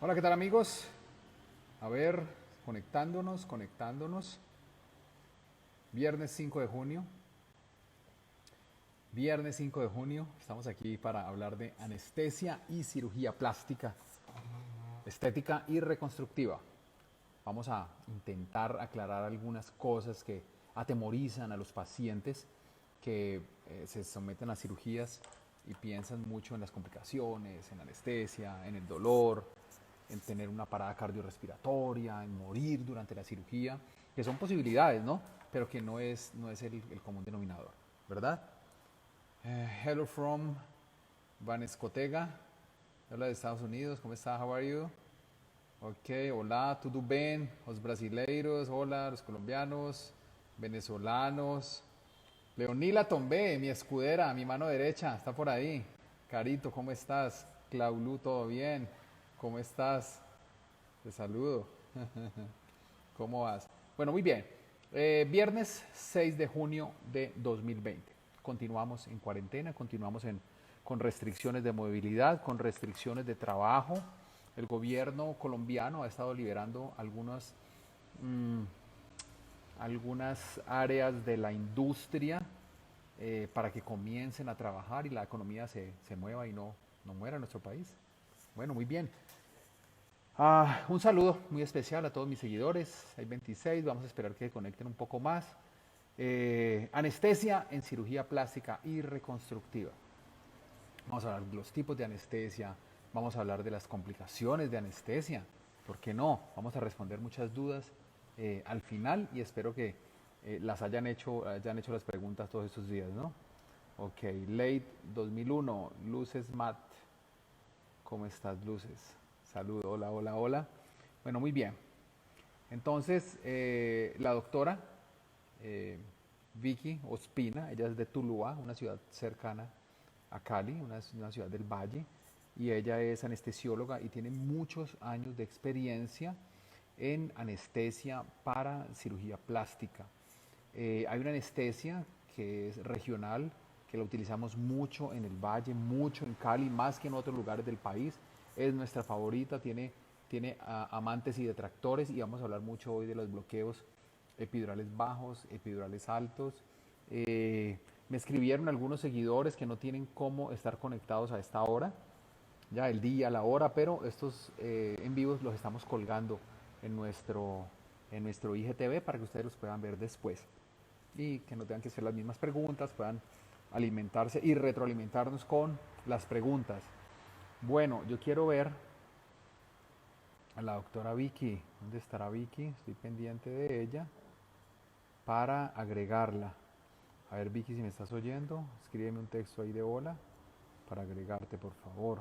Hola, ¿qué tal amigos? A ver, conectándonos. Viernes 5 de junio. Viernes 5 de junio. Estamos aquí para hablar de anestesia y cirugía plástica, estética y reconstructiva. Vamos a intentar aclarar algunas cosas que atemorizan a los pacientes que se someten a cirugías y piensan mucho en las complicaciones, en anestesia, en el dolor, en tener una parada cardiorrespiratoria, en morir durante la cirugía, que son posibilidades, ¿no? Pero que no es el común denominador, ¿verdad? Hello from Vanescotega, habla de Estados Unidos, ¿cómo está? How are you? Ok, hola, tudo bem? Los brasileiros, hola, los colombianos, venezolanos. Leonila Tombé, mi escudera, mi mano derecha, está por ahí. Carito, ¿cómo estás? Claulu, ¿todo bien? ¿Cómo estás? Te saludo. ¿Cómo vas? Bueno, muy bien. Viernes 6 de junio de 2020. Continuamos en cuarentena, con restricciones de movilidad, con restricciones de trabajo. El gobierno colombiano ha estado liberando mm, algunas áreas de la industria para que comiencen a trabajar y la economía se mueva y no muera en nuestro país. Bueno, muy bien. Un saludo muy especial a todos mis seguidores. Hay 26, vamos a esperar que conecten un poco más. Anestesia en cirugía plástica y reconstructiva. Vamos a hablar de los tipos de anestesia, vamos a hablar de las complicaciones de anestesia. ¿Por qué no? Vamos a responder muchas dudas al final y espero que hayan hecho las preguntas todos estos días, ¿no? Ok, late 2001, Luces Matt. ¿Cómo estás, Luces? Saludo, hola, hola, hola. Bueno, muy bien. Entonces, la doctora eh, Vicky Ospina, ella es de Tuluá, una ciudad cercana a Cali, una ciudad del Valle, y ella es anestesióloga y tiene muchos años de experiencia en anestesia para cirugía plástica. Hay una anestesia que es regional, que la utilizamos mucho en el Valle, mucho en Cali, más que en otros lugares del país. Es nuestra favorita, tiene amantes y detractores y vamos a hablar mucho hoy de los bloqueos epidurales bajos, epidurales altos. Me escribieron algunos seguidores que no tienen cómo estar conectados a esta hora, ya el día, la hora, pero estos en vivos los estamos colgando en nuestro IGTV para que ustedes los puedan ver después y que no tengan que hacer las mismas preguntas, puedan alimentarse y retroalimentarnos con las preguntas. Bueno, yo quiero ver a la doctora Vicky. ¿Dónde estará Vicky? Estoy pendiente de ella para agregarla. A ver, Vicky, si me estás oyendo, escríbeme un texto ahí de hola para agregarte, por favor.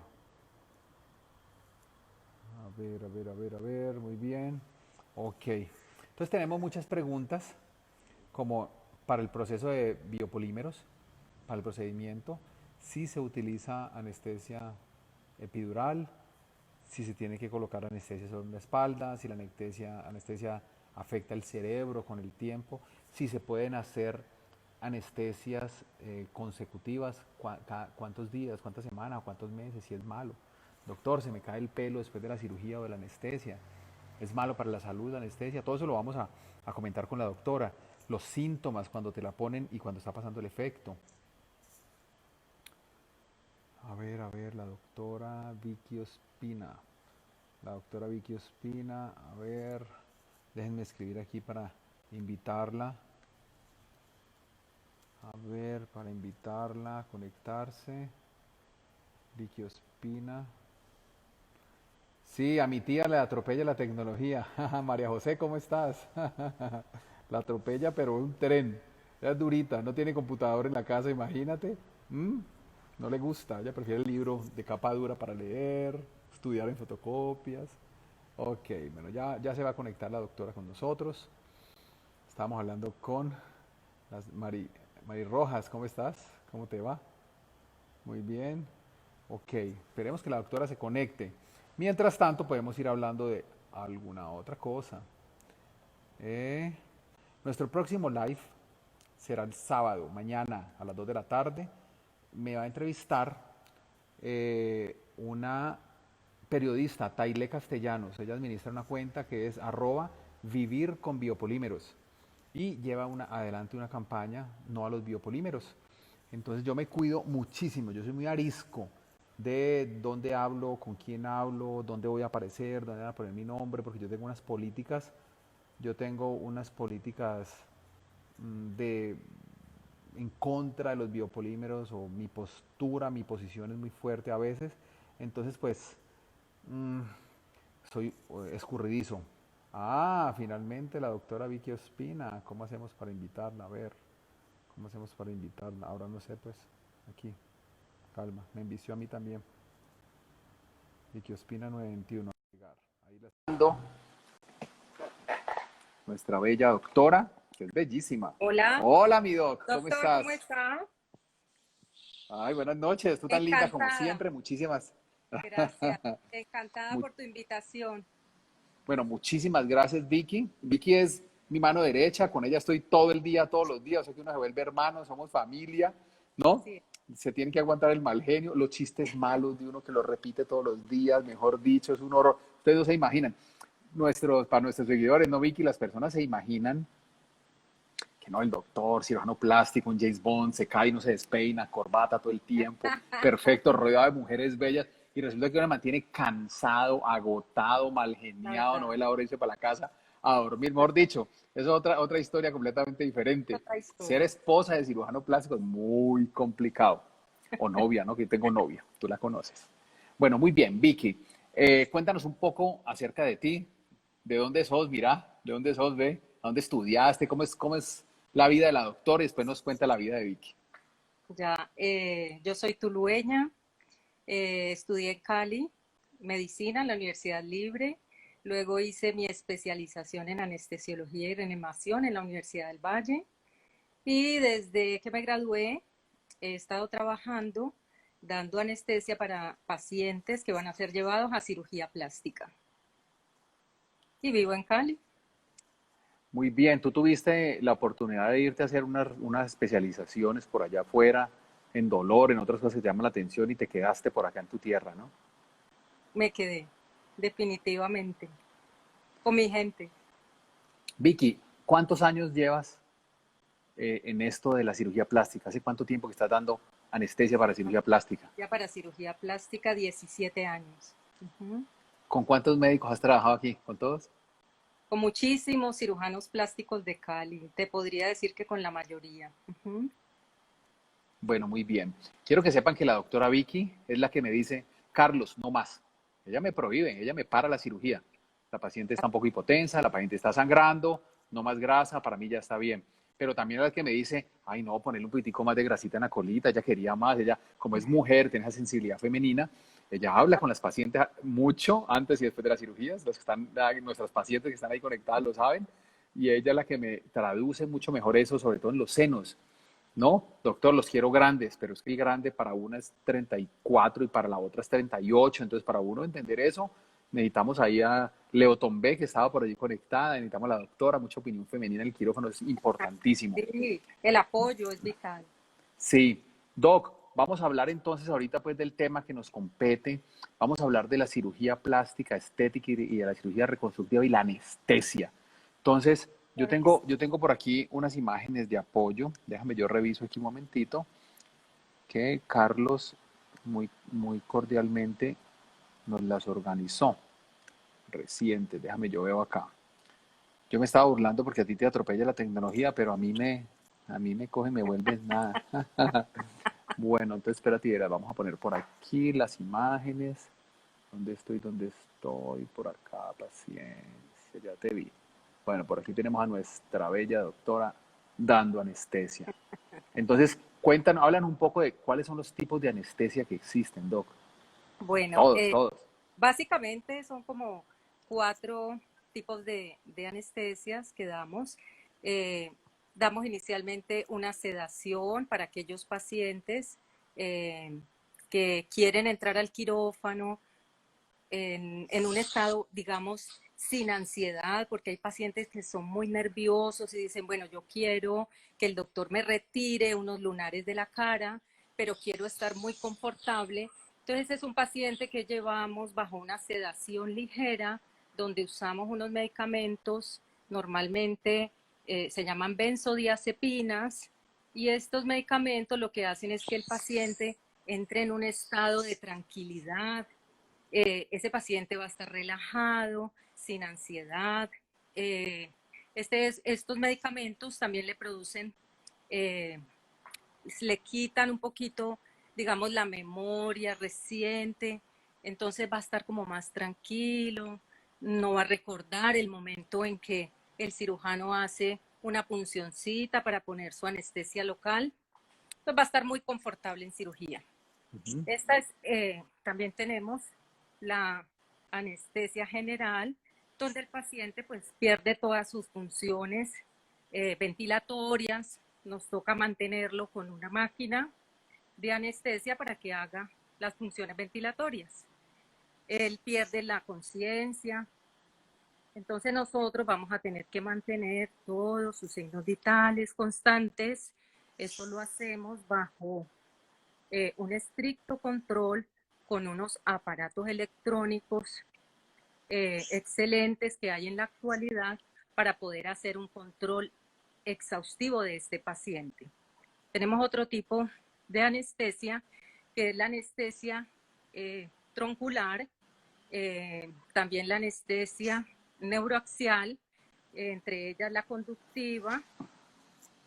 A ver, muy bien. Ok. Entonces tenemos muchas preguntas como para el proceso de biopolímeros, para el procedimiento, si se utiliza anestesia epidural, si se tiene que colocar anestesia sobre la espalda, si la anestesia afecta el cerebro con el tiempo, si se pueden hacer anestesias consecutivas, cuántos días, cuántas semanas, cuántos meses, si es malo. Doctor, se me cae el pelo después de la cirugía o de la anestesia. Es malo para la salud la anestesia. Todo eso lo vamos a comentar con la doctora. Los síntomas cuando te la ponen y cuando está pasando el efecto. A ver, la doctora Vicky Ospina. La doctora Vicky Ospina, a ver, déjenme escribir aquí para invitarla. A ver, para invitarla a conectarse. Vicky Ospina. Sí, a mi tía le atropella la tecnología. María José, ¿cómo estás? La atropella, pero un tren. Ella es durita, no tiene computador en la casa, imagínate. ¿Mm? No le gusta, ella prefiere el libro de capa dura para leer, estudiar en fotocopias. Ok, bueno, ya se va a conectar la doctora con nosotros. Estábamos hablando con Mari Rojas, ¿cómo estás? ¿Cómo te va? Muy bien. Ok, esperemos que la doctora se conecte. Mientras tanto, podemos ir hablando de alguna otra cosa. Eh, Nuestro próximo live será el sábado, mañana a las 2 de la tarde. Me va a entrevistar una periodista Taile Castellanos. Ella administra una cuenta que es @vivir con biopolímeros y lleva adelante una campaña no a los biopolímeros. Entonces yo me cuido muchísimo, yo soy muy arisco de dónde hablo, con quién hablo, dónde voy a aparecer, dónde voy a poner mi nombre, porque yo tengo unas políticas de en contra de los biopolímeros, o mi postura, mi posición es muy fuerte a veces. Entonces pues mm, soy escurridizo. Ah, finalmente la doctora Vicky Ospina. ¿Cómo hacemos para invitarla? A ver, ¿cómo hacemos para invitarla? Ahora no sé, pues, aquí, calma, me envició a mí también. Vicky Ospina 921. Ahí la está dando nuestra bella doctora, que es bellísima. Hola, Hola, mi doc, ¿cómo doctor, ¿cómo estás? está? Ay, buenas noches, tú tan linda como Encantada, siempre, muchísimas. gracias. Encantada por tu invitación. Bueno, muchísimas gracias, Vicky. Vicky es mi mano derecha, con ella estoy todo el día, todos los días, o sea que uno se vuelve hermano, somos familia, ¿no? Así es. Se tiene que aguantar el mal genio, los chistes malos de uno que lo repite todos los días, mejor dicho, es un horror. Ustedes no se imaginan. Para nuestros seguidores, no, Vicky, las personas se imaginan que no, el doctor, cirujano plástico, un James Bond, se cae y no se despeina, corbata todo el tiempo, perfecto, rodeado de mujeres bellas, y resulta que uno mantiene cansado, agotado, mal La geniado, no verdad, ve la hora de irse para la casa a dormir, mejor dicho. Eso es otra historia completamente es diferente. otra Ser historia. esposa de cirujano plástico es muy complicado. O novia, ¿no? Que tengo novia, tú la conoces. Bueno, muy bien, Vicky. Cuéntanos un poco acerca de ti. ¿De dónde sos? Mira, ¿de dónde sos? Ve, ¿a dónde estudiaste? ¿Cómo es la vida de la doctora? Y después nos cuenta la vida de Vicky. Ya, yo soy tulueña, estudié en Cali, medicina en la Universidad Libre, luego hice mi especialización en anestesiología y reanimación en la Universidad del Valle y desde que me gradué he estado trabajando dando anestesia para pacientes que van a ser llevados a cirugía plástica y vivo en Cali. Muy bien, tú tuviste la oportunidad de irte a hacer unas especializaciones por allá afuera, en dolor, en otras cosas que te llaman la atención y te quedaste por acá en tu tierra, ¿no? Me quedé, definitivamente, con mi gente. Vicky, ¿cuántos años llevas en esto de la cirugía plástica? ¿Hace cuánto tiempo que estás dando anestesia para cirugía plástica? Ya para cirugía plástica, 17 años. Ujú. ¿Con cuántos médicos has trabajado aquí? ¿Con todos? Con muchísimos cirujanos plásticos de Cali. Te podría decir que con la mayoría. Ujú. Bueno, muy bien. Quiero que sepan que la doctora Vicky es la que me dice, Carlos, no más. Ella me prohíbe, ella me para la cirugía. La paciente está un poco hipotensa, la paciente está sangrando, no más grasa, para mí ya está bien. Pero también es la que me dice, ay no, ponerle un poquitico más de grasita en la colita, ella quería más, ella como es mujer, tiene esa sensibilidad femenina, ella habla con las pacientes mucho antes y después de las cirugías, los que están, nuestras pacientes que están ahí conectadas lo saben, y ella es la que me traduce mucho mejor eso, sobre todo en los senos. No, doctor, los quiero grandes, pero es que el grande para una es 34 y para la otra es 38. Entonces, para uno entender eso, necesitamos ahí a Leo Tombé, que estaba por allí conectada, necesitamos a la doctora, mucha opinión femenina en el quirófano, es importantísimo. Sí, el apoyo es vital. Sí, Doc, vamos a hablar entonces ahorita pues del tema que nos compete, vamos a hablar de la cirugía plástica, estética y de la cirugía reconstructiva y la anestesia. Entonces, Claro que sí. yo tengo por aquí unas imágenes de apoyo, déjame yo reviso aquí un momentito, que Carlos muy cordialmente nos las organizó, recientes, déjame yo veo acá. Yo me estaba burlando porque a ti te atropella la tecnología, pero a mí me coge y me vuelves nada. Bueno, entonces espérate, verás, vamos a poner por aquí las imágenes. ¿Dónde estoy? ¿Dónde estoy? Por acá, paciencia, ya te vi. Bueno, por aquí tenemos a nuestra bella doctora dando anestesia. Entonces, cuéntanos, hablan un poco de cuáles son los tipos de anestesia que existen, Doc. Bueno, Todos, todos. básicamente son como cuatro tipos de anestesias que damos. Eh, Damos inicialmente una sedación para aquellos pacientes eh, que quieren entrar al quirófano en un estado, digamos, sin ansiedad, porque hay pacientes que son muy nerviosos y dicen, bueno, yo quiero que el doctor me retire unos lunares de la cara, pero quiero estar muy confortable Entonces es un paciente que llevamos bajo una sedación ligera, donde usamos unos medicamentos, normalmente se llaman benzodiazepinas, y estos medicamentos lo que hacen es que el paciente entre en un estado de tranquilidad. Ese paciente va a estar relajado, sin ansiedad. Estos medicamentos también le producen, le quitan un poquito, digamos, la memoria reciente, entonces va a estar como más tranquilo, no va a recordar el momento en que el cirujano hace una puncioncita para poner su anestesia local, pues va a estar muy confortable en cirugía. Ujú. También tenemos la anestesia general, donde el paciente pues pierde todas sus funciones ventilatorias, nos toca mantenerlo con una máquina de anestesia para que haga las funciones ventilatorias. Él pierde la conciencia, entonces nosotros vamos a tener que mantener todos sus signos vitales constantes. Eso lo hacemos bajo un estricto control con unos aparatos electrónicos excelentes que hay en la actualidad para poder hacer un control exhaustivo de este paciente. Tenemos otro tipo de anestesia, que es la anestesia troncular, también la anestesia neuroaxial, entre ellas la conductiva,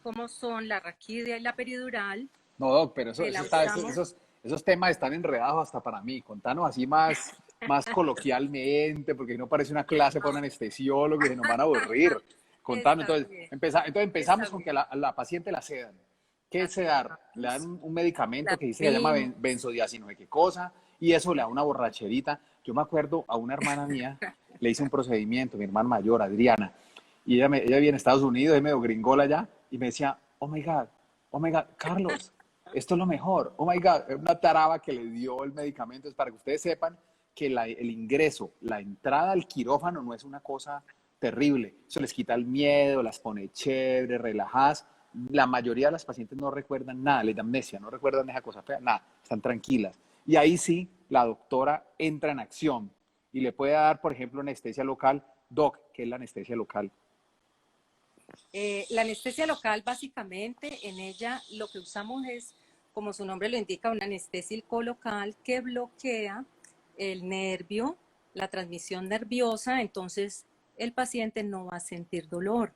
como son la raquidia y la peridural. No, Doc, pero Usamos. esos temas están enredados hasta para mí. Contanos así más coloquialmente, porque no parece una clase para un anestesiólogo y se nos van a aburrir. Contanos, Está entonces, bien, empezamos está con que bien. a la paciente la sedan. ¿Qué La es sedar? Le dan sedamos, un medicamento la que dice que se llama dormimos. benzodiazina, no sé qué cosa, y eso le da una borracherita. Yo me acuerdo a una hermana mía, le hice un procedimiento, mi hermana mayor, Adriana, y ella vive en Estados Unidos, es medio gringola ya, y me decía, oh my God, Carlos, esto es lo mejor. Oh my God, es una taraba que le dio el medicamento. Es para que ustedes sepan que el ingreso, la entrada al quirófano no es una cosa terrible. Eso les quita el miedo, las pone chévere, relajadas. La mayoría de las pacientes no recuerdan nada, les da amnesia, no recuerdan esa cosa fea, nada, están tranquilas. Y ahí sí, la doctora entra en acción y le puede dar, por ejemplo, anestesia local. Doc, ¿qué es la anestesia local? La anestesia local, básicamente, en ella lo que usamos es, como su nombre lo indica, una anestesia local que bloquea el nervio, la transmisión nerviosa, entonces el paciente no va a sentir dolor.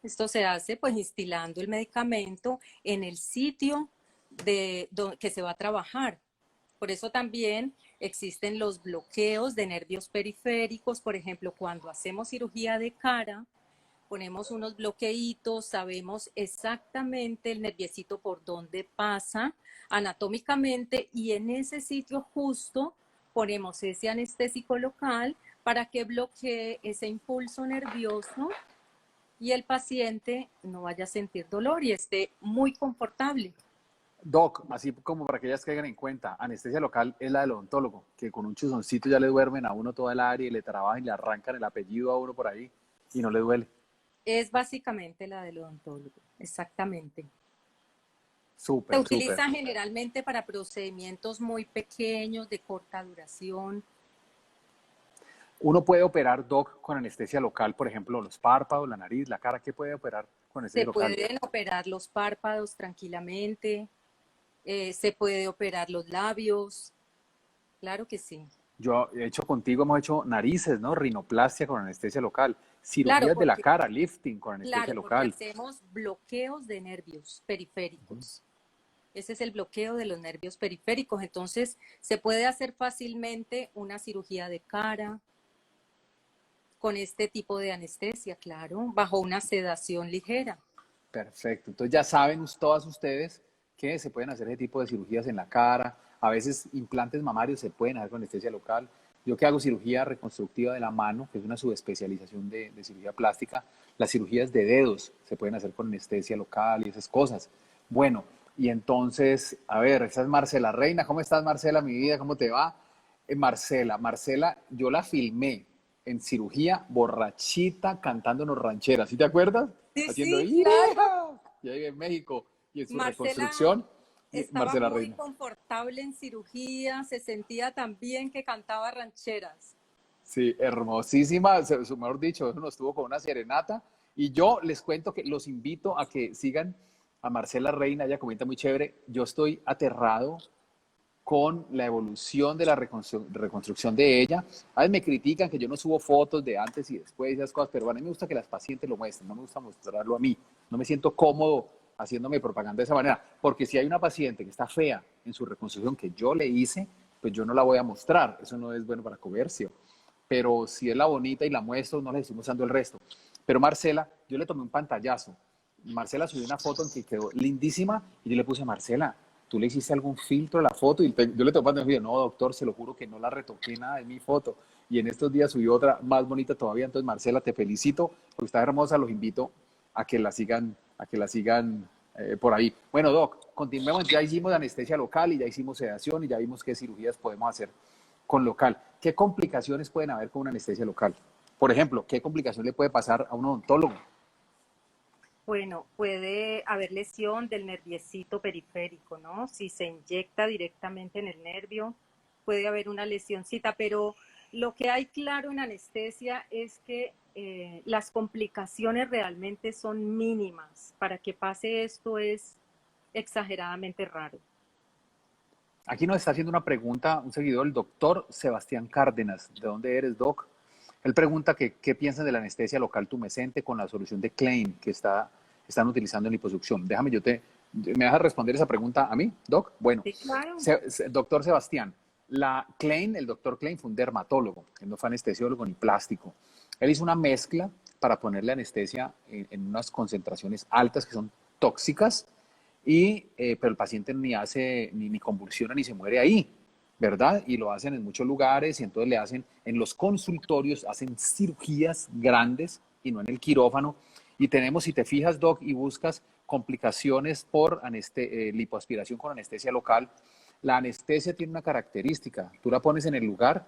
Esto se hace pues instilando el medicamento en el sitio que se va a trabajar. Por eso también existen los bloqueos de nervios periféricos, por ejemplo, cuando hacemos cirugía de cara, ponemos unos bloqueitos, sabemos exactamente el nerviecito por dónde pasa anatómicamente y en ese sitio justo ponemos ese anestésico local para que bloquee ese impulso nervioso y el paciente no vaya a sentir dolor y esté muy confortable. Doc, así como para que ellas caigan en cuenta, anestesia local es la del odontólogo, que con un chuzoncito ya le duermen a uno toda el área y le trabajan y le arrancan el apellido a uno por ahí y no le duele. Es básicamente la del odontólogo, exactamente. Se Súper, súper. utiliza generalmente para procedimientos muy pequeños, de corta duración. Uno puede operar, Doc, con anestesia local, por ejemplo, los párpados, la nariz, la cara. ¿Qué puede operar con anestesia Se local? pueden operar los párpados tranquilamente, se puede operar los labios, claro que sí. Yo he hecho contigo, hemos hecho narices, ¿no? Rinoplastia con anestesia local, Claro, cirugías de la cara, lifting con anestesia porque local. hacemos bloqueos de nervios periféricos. Ese es el bloqueo de los nervios periféricos. Entonces, se puede hacer fácilmente una cirugía de cara con este tipo de anestesia, claro, bajo una sedación ligera. Perfecto. Entonces ya saben todas ustedes que se pueden hacer ese tipo de cirugías en la cara. A veces implantes mamarios se pueden hacer con anestesia local. Yo que hago cirugía reconstructiva de la mano, que es una subespecialización de cirugía plástica, las cirugías de dedos se pueden hacer con anestesia local y esas cosas. Bueno, y entonces, a ver, esa es Marcela Reina. ¿Cómo estás, Marcela, mi vida? ¿Cómo te va? Marcela, yo la filmé en cirugía borrachita cantándonos rancheras. ¿Sí te acuerdas? Sí, Haciendo sí, claro. ¡hija! Y ahí en México y en su Marcela, reconstrucción. estaba Marcela muy Reina. confortable en cirugía, se sentía tan bien que cantaba rancheras. Sí, hermosísima, mejor dicho, eso nos tuvo con una serenata. Y yo les cuento que los invito a que sigan a Marcela Reina, ella comenta muy chévere. Yo estoy aterrado con la evolución de la reconstrucción de ella. A veces me critican que yo no subo fotos de antes y después y esas cosas, pero bueno, a mí me gusta que las pacientes lo muestren, no me gusta mostrarlo a mí. No me siento cómodo haciéndome propaganda de esa manera, porque si hay una paciente que está fea en su reconstrucción que yo le hice, pues yo no la voy a mostrar, eso no es bueno para comercio. Pero si es la bonita y la muestro, no le estoy mostrando el resto. Pero Marcela, yo le tomé un pantallazo. Marcela subió una foto en que quedó lindísima y yo le puse a Marcela, ¿tú le hiciste algún filtro a la foto? Y yo le tomé un video, no, doctor, se lo juro que no la retoqué nada de mi foto. Y en estos días subió otra más bonita todavía. Entonces, Marcela, te felicito porque está hermosa. Los invito a que la sigan por ahí. Bueno, Doc, continuemos. Ya hicimos anestesia local y ya hicimos sedación y ya vimos qué cirugías podemos hacer con local. ¿Qué complicaciones pueden haber con una anestesia local? Por ejemplo, ¿qué complicación le puede pasar a un odontólogo? Bueno, puede haber lesión del nerviecito periférico, ¿no? Si se inyecta directamente en el nervio, puede haber una lesioncita, pero lo que hay claro en anestesia es que las complicaciones realmente son mínimas. Para que pase esto es exageradamente raro. Aquí nos está haciendo una pregunta un seguidor, el doctor Sebastián Cárdenas. ¿De dónde eres, doc? Él pregunta que qué piensan de la anestesia local tumescente con la solución de Klein que están utilizando en liposucción. Déjame, ¿me dejas responder esa pregunta a mí, doc? Bueno, Sí, claro. doctor Sebastián, el doctor Klein fue un dermatólogo, él no fue anestesiólogo ni plástico. Él hizo una mezcla para ponerle anestesia en unas concentraciones altas que son tóxicas pero el paciente ni hace, ni convulsiona, ni se muere ahí, ¿verdad? Y lo hacen en muchos lugares y entonces le hacen, en los consultorios, hacen cirugías grandes y no en el quirófano. Y tenemos, si te fijas, Doc, y buscas complicaciones por lipoaspiración con anestesia local, la anestesia tiene una característica, tú la pones en el lugar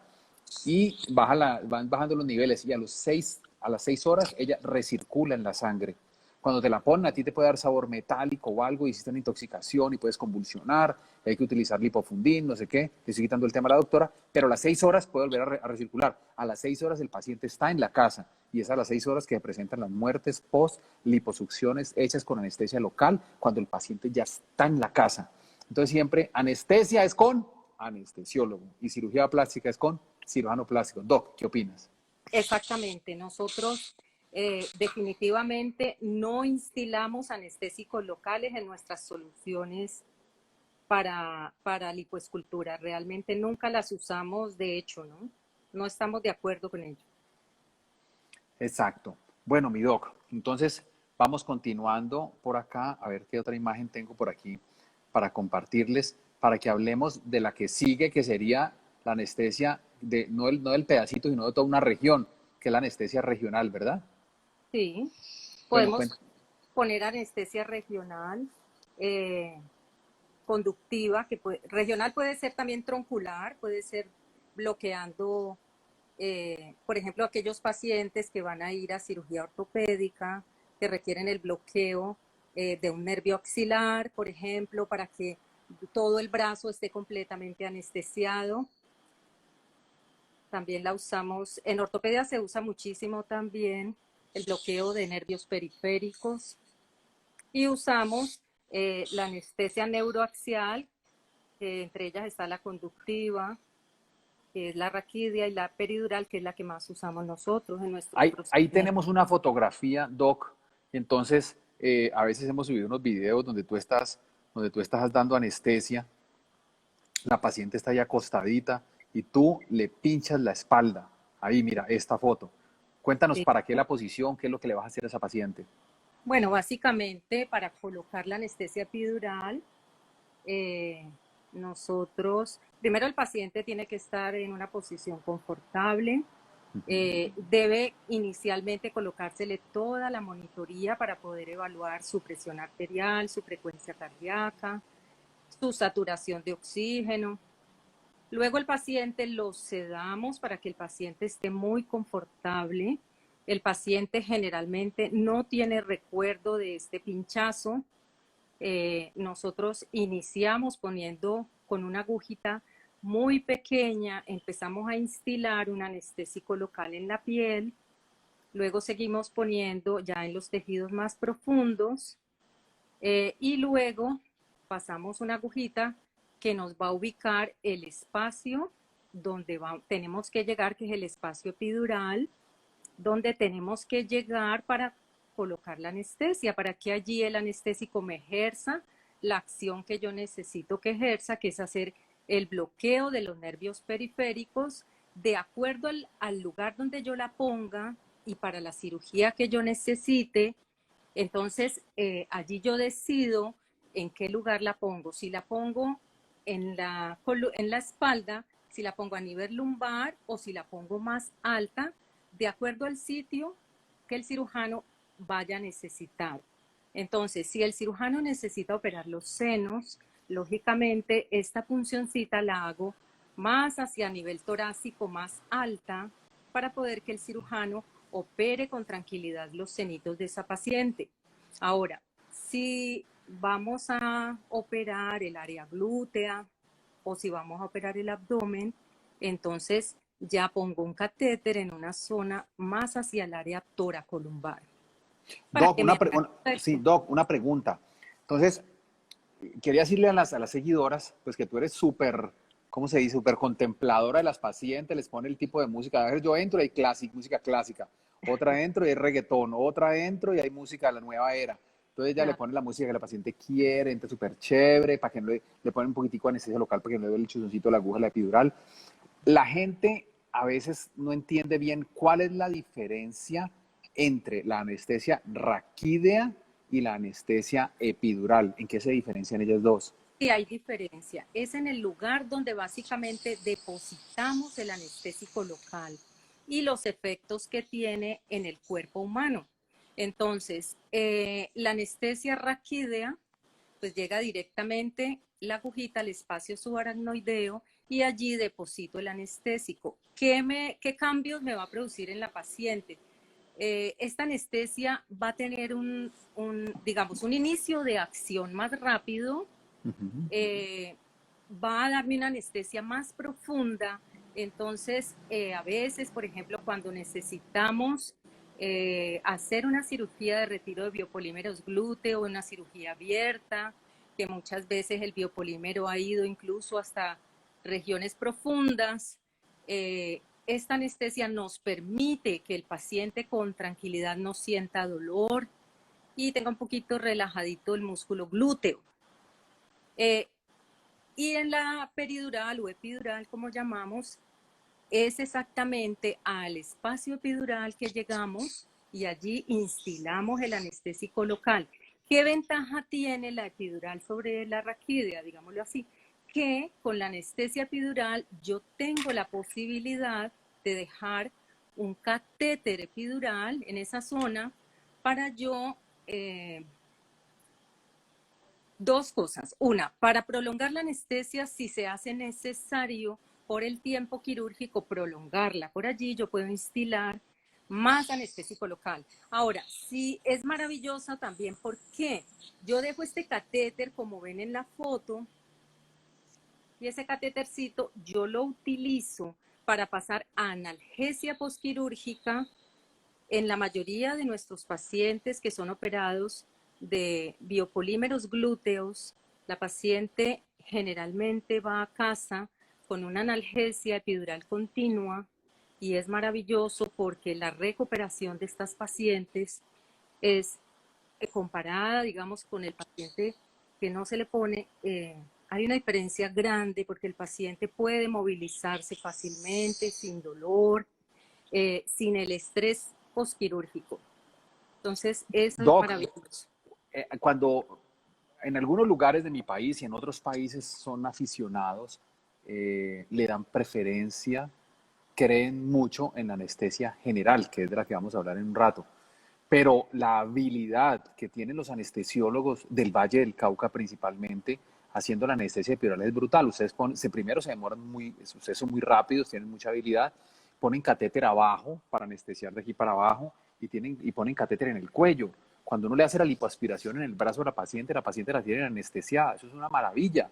y van bajando los niveles y a las 6 horas ella recircula en la sangre. Cuando te la ponen, a ti te puede dar sabor metálico o algo, hiciste una intoxicación y puedes convulsionar, hay que utilizar lipofundin, no sé qué, te estoy quitando el tema a la doctora, pero a las 6 horas puede volver a recircular. A las 6 horas el paciente está en la casa y es a las 6 horas que se presentan las muertes post liposucciones hechas con anestesia local cuando el paciente ya está en la casa. Entonces siempre anestesia es con anestesiólogo y cirugía plástica es con cirujano plástico. Doc, ¿qué opinas? Exactamente. Nosotros definitivamente no instilamos anestésicos locales en nuestras soluciones para lipoescultura. Realmente nunca las usamos, de hecho, ¿no? No estamos de acuerdo con ello. Exacto. Bueno, mi doc, entonces vamos continuando por acá, a ver qué otra imagen tengo por aquí para compartirles, para que hablemos de la que sigue, que sería la anestesia no del pedacito, sino de toda una región, que es la anestesia regional, ¿verdad? Sí, Bueno, podemos poner anestesia regional, eh, conductiva, regional puede ser también troncular, puede ser bloqueando, por ejemplo, aquellos pacientes que van a ir a cirugía ortopédica, que requieren el bloqueo de un nervio axilar, por ejemplo, para que todo el brazo esté completamente anestesiado. También la usamos, en ortopedia se usa muchísimo también el bloqueo de nervios periféricos y usamos la anestesia neuroaxial, que entre ellas está la conductiva, que es la raquidia, y la peridural, que es la que más usamos nosotros en nuestros ahí procedimientos. tenemos una fotografía, Doc. Entonces, a veces hemos subido unos videos donde tú estás dando anestesia, la paciente está ahí acostadita y tú le pinchas la espalda. Ahí, mira, esta foto. Cuéntanos Sí. para qué la posición, qué es lo que le vas a hacer a esa paciente. Bueno, básicamente para colocar la anestesia epidural, eh, nosotros, primero el paciente tiene que estar en una posición confortable, debe inicialmente colocársele toda la monitoría para poder evaluar su presión arterial, su frecuencia cardíaca, su saturación de oxígeno. Luego el paciente lo sedamos para que el paciente esté muy confortable. El paciente generalmente no tiene recuerdo de este pinchazo. nosotros iniciamos poniendo con una agujita muy pequeña, empezamos a instilar un anestésico local en la piel, luego seguimos poniendo ya en los tejidos más profundos y luego pasamos una agujita que nos va a ubicar el espacio donde tenemos que llegar, que es el espacio epidural, donde tenemos que llegar para colocar la anestesia, para que allí el anestésico me ejerza la acción que yo necesito que ejerza, que es hacer el bloqueo de los nervios periféricos de acuerdo al lugar donde yo la ponga y para la cirugía que yo necesite. Entonces, allí yo decido en qué lugar la pongo. Si la pongo en la espalda, si la pongo a nivel lumbar o si la pongo más alta, de acuerdo al sitio que el cirujano vaya a necesitar. Entonces, si el cirujano necesita operar los senos, lógicamente esta puncioncita la hago más hacia nivel torácico, más alta, para poder que el cirujano opere con tranquilidad los senitos de esa paciente. Ahora, si vamos a operar el área glútea o si vamos a operar el abdomen, entonces ya pongo un catéter en una zona más hacia el área toracolumbar. Doc, sí, Doc, una pregunta. Entonces, quería decirle a las seguidoras, pues que tú eres súper, ¿cómo se dice? Súper contempladora de las pacientes, les pone el tipo de música. A ver, yo entro y hay música clásica, otra entro y hay reggaetón, otra entro y hay música de la nueva era. Entonces ella le pone la música que la paciente quiere, entra súper chévere, para que no le pone un poquitico de anestesia local, para que no le dé el chuzoncito de la aguja, la epidural. La gente a veces no entiende bien cuál es la diferencia entre la anestesia raquídea y la anestesia epidural. ¿En qué se diferencian ellas dos? Sí, hay diferencia. Es en el lugar donde básicamente depositamos el anestésico local y los efectos que tiene en el cuerpo humano. Entonces, la anestesia raquídea, pues llega directamente la agujita al espacio subaracnoideo y allí deposito el anestésico. ¿Qué cambios me va a producir en la paciente? Esta anestesia va a tener digamos, un inicio de acción más rápido, va a darme una anestesia más profunda. Entonces, a veces, por ejemplo, cuando necesitamos hacer una cirugía de retiro de biopolímeros glúteo, una cirugía abierta, que muchas veces el biopolímero ha ido incluso hasta regiones profundas, esta anestesia nos permite que el paciente con tranquilidad no sienta dolor y tenga un poquito relajadito el músculo glúteo. Y en la peridural o epidural, como llamamos, es exactamente al espacio epidural que llegamos y allí instilamos el anestésico local. ¿Qué ventaja tiene la epidural sobre la raquídea? Digámoslo así, que con la anestesia epidural yo tengo la posibilidad de dejar un catéter epidural en esa zona para yo dos cosas. Una, para prolongar la anestesia, si se hace necesario por el tiempo quirúrgico, prolongarla. Por allí yo puedo instilar más anestésico local. Ahora, sí es maravillosa también porque yo dejo este catéter, como ven en la foto, y ese catétercito yo lo utilizo para pasar a analgesia posquirúrgica en la mayoría de nuestros pacientes que son operados de biopolímeros glúteos. La paciente generalmente va a casa con una analgesia epidural continua y es maravilloso porque la recuperación de estas pacientes es comparada, digamos, con el paciente que no se le pone, hay una diferencia grande porque el paciente puede movilizarse fácilmente, sin dolor, sin el estrés posquirúrgico. Entonces, eso es Doc, maravilloso. Cuando en algunos lugares de mi país y en otros países son aficionados, le dan preferencia, creen mucho en la anestesia general, que es de la que vamos a hablar en un rato. Pero la habilidad que tienen los anestesiólogos del Valle del Cauca principalmente haciendo la anestesia epidural es brutal. Ustedes primero se demoran ustedes son muy rápidos, tienen mucha habilidad, ponen catéter abajo para anestesiar de aquí para abajo y ponen catéter en el cuello. cuando uno le hace la lipoaspiración en el brazo a la paciente la tiene anestesiada. Eso es una maravilla.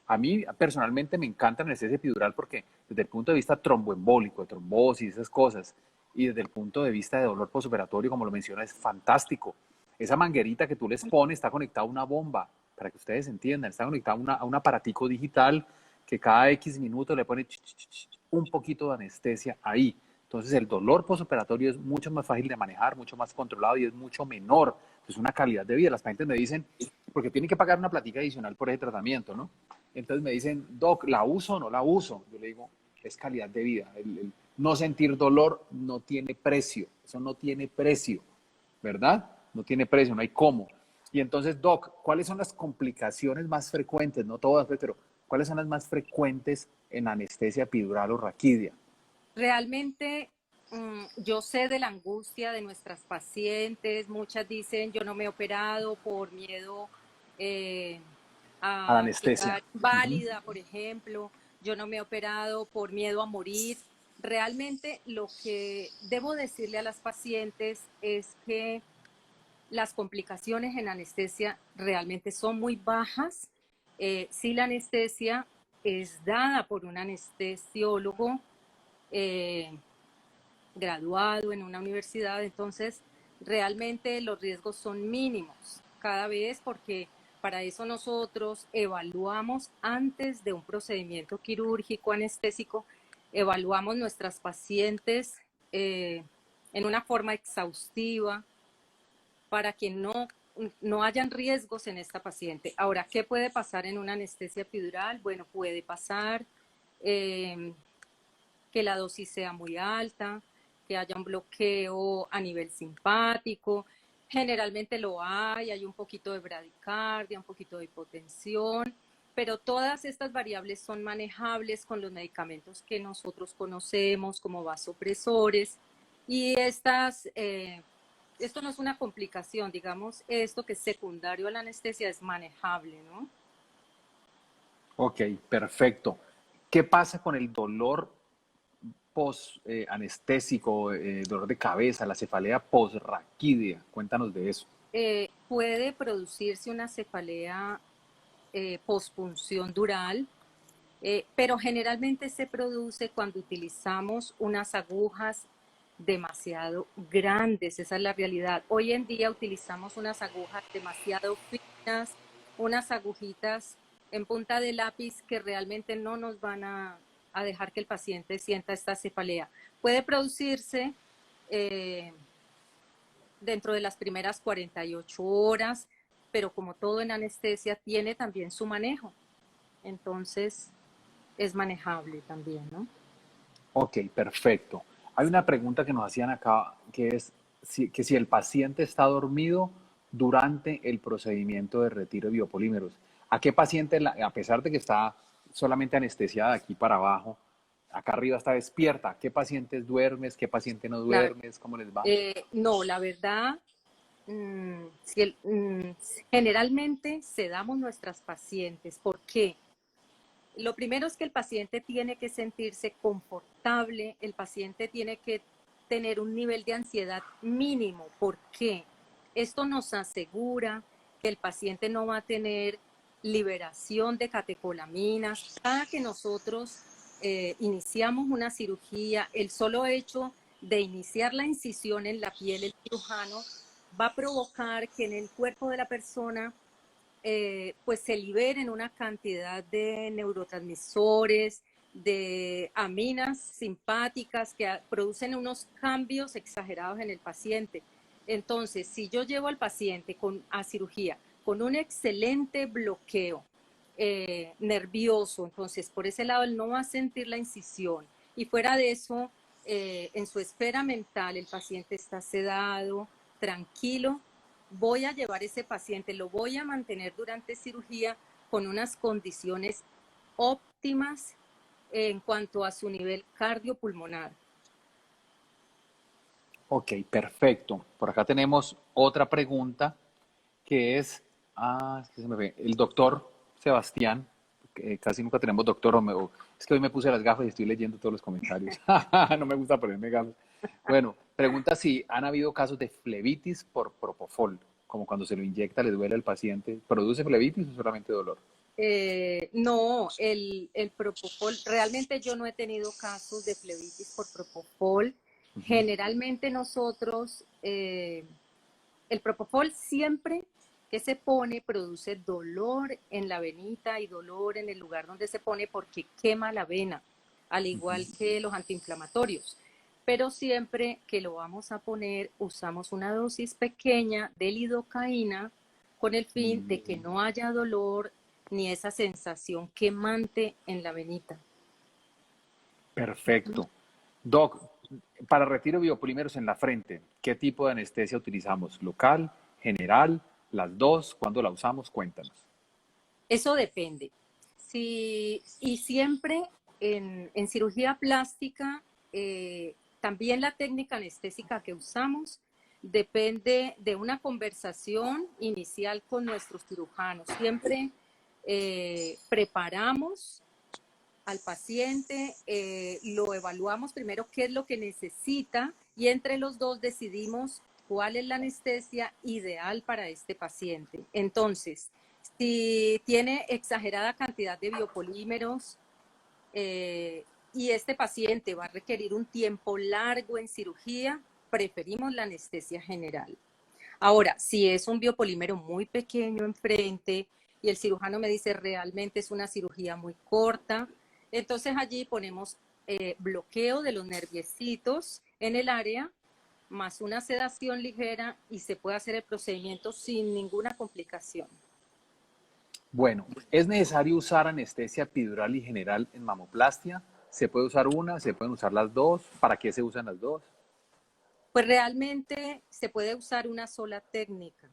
A mí personalmente me encanta la anestesia epidural porque desde el punto de vista tromboembólico, de trombosis, esas cosas, y desde el punto de vista de dolor postoperatorio, como lo menciona, es fantástico. Esa manguerita que tú les pones está conectada a una bomba, para que ustedes entiendan, está conectada a un aparatico digital que cada X minutos le pone un poquito de anestesia ahí. Entonces el dolor postoperatorio es mucho más fácil de manejar, mucho más controlado y es mucho menor. Es una calidad de vida. Las pacientes me dicen, porque tienen que pagar una platica adicional por ese tratamiento, ¿no? Entonces me dicen, doc, ¿la uso o no la uso? Yo le digo, es calidad de vida. El no sentir dolor no tiene precio. Eso no tiene precio, ¿verdad? No tiene precio, no hay cómo. Y entonces, doc, ¿cuáles son las complicaciones más frecuentes? No todas, pero ¿cuáles son las más frecuentes en anestesia epidural o raquidia? Realmente yo sé de la angustia de nuestras pacientes. Muchas dicen, yo no me he operado por miedo A la a anestesia. quedar inválida, por ejemplo. Yo no me he operado por miedo a morir. Realmente lo que debo decirle a las pacientes es que las complicaciones en anestesia realmente son muy bajas. Si la anestesia es dada por un anestesiólogo graduado en una universidad, entonces realmente los riesgos son mínimos cada vez, porque para eso nosotros evaluamos antes de un procedimiento quirúrgico anestésico, evaluamos nuestras pacientes en una forma exhaustiva para que no hayan riesgos en esta paciente. Ahora, ¿qué puede pasar en una anestesia epidural? Bueno, puede pasar que la dosis sea muy alta, que haya un bloqueo a nivel simpático. Generalmente lo hay un poquito de bradicardia, un poquito de hipotensión, pero todas estas variables son manejables con los medicamentos que nosotros conocemos como vasopresores, y esto no es una complicación, digamos, esto que es secundario a la anestesia es manejable, ¿no? Ok, perfecto. ¿Qué pasa con el dolor post-anestésico, dolor de cabeza, la cefalea post-raquidia? Cuéntanos de eso. Puede producirse una cefalea pospunción dural, pero generalmente se produce cuando utilizamos unas agujas demasiado grandes. Esa es la realidad. Hoy en día utilizamos unas agujas demasiado finas, unas agujitas en punta de lápiz que realmente no nos van a dejar que el paciente sienta esta cefalea. Puede producirse dentro de las primeras 48 horas, pero como todo en anestesia, tiene también su manejo. Entonces, es manejable también, ¿no? Ok, perfecto. Hay una pregunta que nos hacían acá, que es que si el paciente está dormido durante el procedimiento de retiro de biopolímeros. ¿A qué paciente, a pesar de que está solamente anestesiada de aquí para abajo, acá arriba está despierta? ¿Qué pacientes duermes? ¿Qué paciente no La, duermes? ¿Cómo les va? no, la verdad, si generalmente sedamos nuestras pacientes. ¿Por qué? Lo primero es que el paciente tiene que sentirse confortable, el paciente tiene que tener un nivel de ansiedad mínimo. ¿Por qué? Esto nos asegura que el paciente no va a tener liberación de catecolaminas. Cada que nosotros iniciamos una cirugía, el solo hecho de iniciar la incisión en la piel, el cirujano va a provocar que en el cuerpo de la persona pues se liberen una cantidad de neurotransmisores, de aminas simpáticas que producen unos cambios exagerados en el paciente. Entonces, si yo llevo al paciente a cirugía con un excelente bloqueo nervioso, entonces por ese lado él no va a sentir la incisión. Y fuera de eso, en su esfera mental, el paciente está sedado, tranquilo. Voy a llevar ese paciente, lo voy a mantener durante cirugía con unas condiciones óptimas en cuanto a su nivel cardiopulmonar. Ok, perfecto. Por acá tenemos otra pregunta que es que se me ve, el doctor Sebastián, casi nunca tenemos doctor, es que hoy me puse las gafas y estoy leyendo todos los comentarios. No me gusta ponerme gafas. Bueno, Pregunta si han habido casos de flebitis por propofol, como cuando se lo inyecta, le duele al paciente. ¿Produce flebitis o solamente dolor? No, el propofol, realmente yo no he tenido casos de flebitis por propofol. Generalmente nosotros, el propofol siempre que se pone produce dolor en la venita y dolor en el lugar donde se pone porque quema la vena, al igual que los antiinflamatorios. Pero siempre que lo vamos a poner, usamos una dosis pequeña de lidocaína con el fin de que no haya dolor ni esa sensación quemante en la venita. Perfecto. Doc, para retiro de biopolímeros en la frente, ¿qué tipo de anestesia utilizamos? ¿Local, general, las dos? ¿Cuándo la usamos? Cuéntanos. Eso depende. Y siempre en cirugía plástica, también la técnica anestésica que usamos depende de una conversación inicial con nuestros cirujanos. Siempre preparamos al paciente, lo evaluamos primero qué es lo que necesita y entre los dos decidimos cuál es la anestesia ideal para este paciente. Entonces, si tiene exagerada cantidad de biopolímeros y este paciente va a requerir un tiempo largo en cirugía, preferimos la anestesia general. Ahora, si es un biopolímero muy pequeño enfrente y el cirujano me dice realmente es una cirugía muy corta, entonces allí ponemos bloqueo de los nerviecitos en el área, más una sedación ligera y se puede hacer el procedimiento sin ninguna complicación. Bueno, ¿es necesario usar anestesia epidural y general en mamoplastia? ¿Se puede usar una? ¿Se pueden usar las dos? ¿Para qué se usan las dos? Pues realmente se puede usar una sola técnica.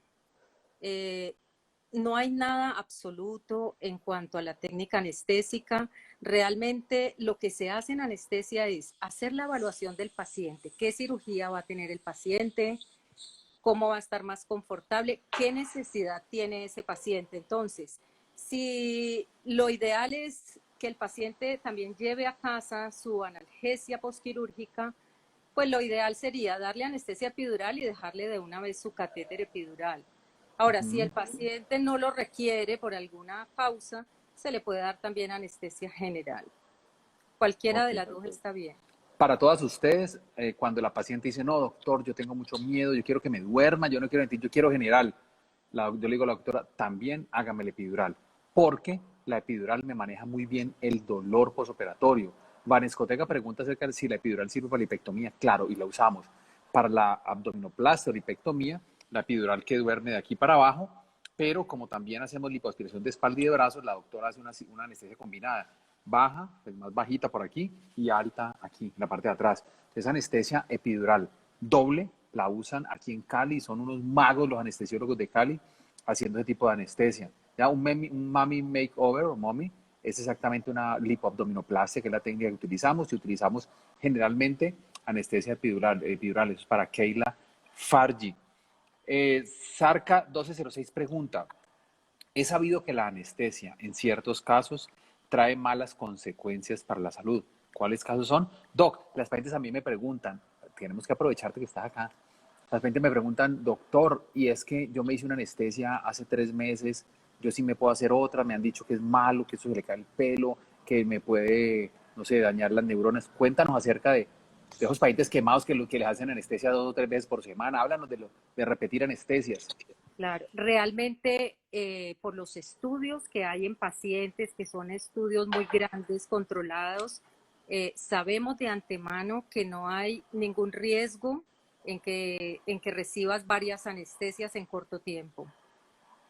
No hay nada absoluto en cuanto a la técnica anestésica. Realmente lo que se hace en anestesia es hacer la evaluación del paciente, qué cirugía va a tener el paciente, cómo va a estar más confortable, qué necesidad tiene ese paciente. Entonces, si lo ideal es que el paciente también lleve a casa su analgesia postquirúrgica, pues lo ideal sería darle anestesia epidural y dejarle de una vez su catéter epidural. Ahora, si el paciente no lo requiere por alguna causa, se le puede dar también anestesia general. Cualquiera Ok. de las dos está bien. Para todas ustedes, cuando la paciente dice, no, doctor, yo tengo mucho miedo, yo quiero que me duerma, yo no quiero mentir, yo quiero general. Yo le digo a la doctora, también hágame la epidural, porque la epidural me maneja muy bien el dolor posoperatorio. Vanescotega pregunta acerca de si la epidural sirve para la lipectomía. Claro, y la usamos. Para la abdominoplastia o lipectomía, la epidural que duerme de aquí para abajo, pero como también hacemos lipoaspiración de espalda y de brazos, la doctora hace una anestesia combinada baja, pues más bajita por aquí y alta aquí, en la parte de atrás. Esa anestesia epidural doble la usan aquí en Cali, son unos magos los anestesiólogos de Cali haciendo ese tipo de anestesia. Ya un mummy makeover o mommy es exactamente una lipoabdominoplastia, que es la técnica que utilizamos y utilizamos generalmente anestesia epidural, eso es para Keila Fargi. Sarca 1206 pregunta, he sabido que la anestesia en ciertos casos trae malas consecuencias para la salud. ¿Cuáles casos son? Doc, las pacientes a mí me preguntan, tenemos que aprovecharte que estás acá. Las pacientes me preguntan, doctor, y es que yo me hice una anestesia hace 3 meses, yo sí me puedo hacer otra, me han dicho que es malo, que eso se le cae el pelo, que me puede, no sé, dañar las neuronas. Cuéntanos acerca de esos pacientes quemados que les hacen anestesia 2 o 3 veces por semana. Háblanos de repetir anestesias. Claro, realmente por los estudios que hay en pacientes, que son estudios muy grandes, controlados, sabemos de antemano que no hay ningún riesgo en que recibas varias anestesias en corto tiempo.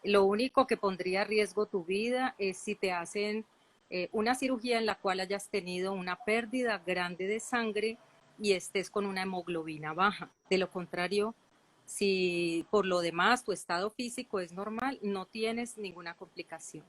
Lo único que pondría a riesgo tu vida es si te hacen una cirugía en la cual hayas tenido una pérdida grande de sangre y estés con una hemoglobina baja. De lo contrario, si por lo demás tu estado físico es normal, no tienes ninguna complicación.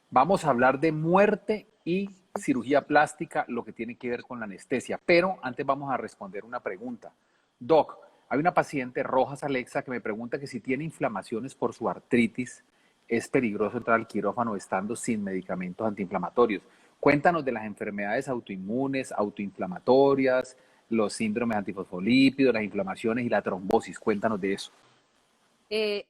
Vamos a hablar de muerte y cirugía plástica, lo que tiene que ver con la anestesia. Pero antes vamos a responder una pregunta. Doc, hay una paciente, Rojas Alexa, que me pregunta que si tiene inflamaciones por su artritis, es peligroso entrar al quirófano estando sin medicamentos antiinflamatorios. Cuéntanos de las enfermedades autoinmunes, autoinflamatorias, los síndromes antifosfolípidos, las inflamaciones y la trombosis. Cuéntanos de eso.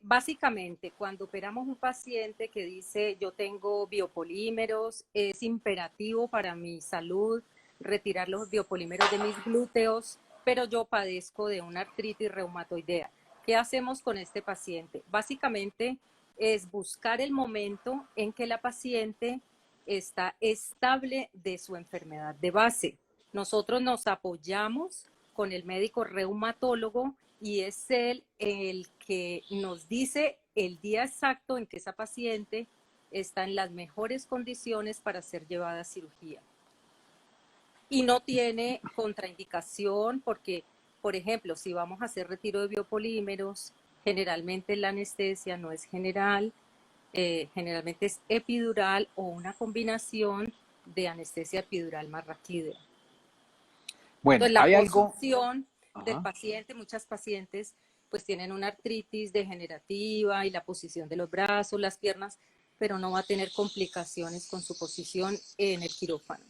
Básicamente, cuando operamos un paciente que dice yo tengo biopolímeros, es imperativo para mi salud retirar los biopolímeros de mis glúteos, pero yo padezco de una artritis reumatoidea. ¿Qué hacemos con este paciente? Básicamente es buscar el momento en que la paciente está estable de su enfermedad de base. Nosotros nos apoyamos con el médico reumatólogo y es él el que nos dice el día exacto en que esa paciente está en las mejores condiciones para ser llevada a cirugía. Y no tiene contraindicación porque, por ejemplo, si vamos a hacer retiro de biopolímeros, generalmente la anestesia no es general, generalmente es epidural o una combinación de anestesia epidural más raquídea. Bueno, Entonces, la hay algo... posición del Ajá. paciente, muchas pacientes pues tienen una artritis degenerativa y la posición de los brazos, las piernas, pero no va a tener complicaciones con su posición en el quirófano.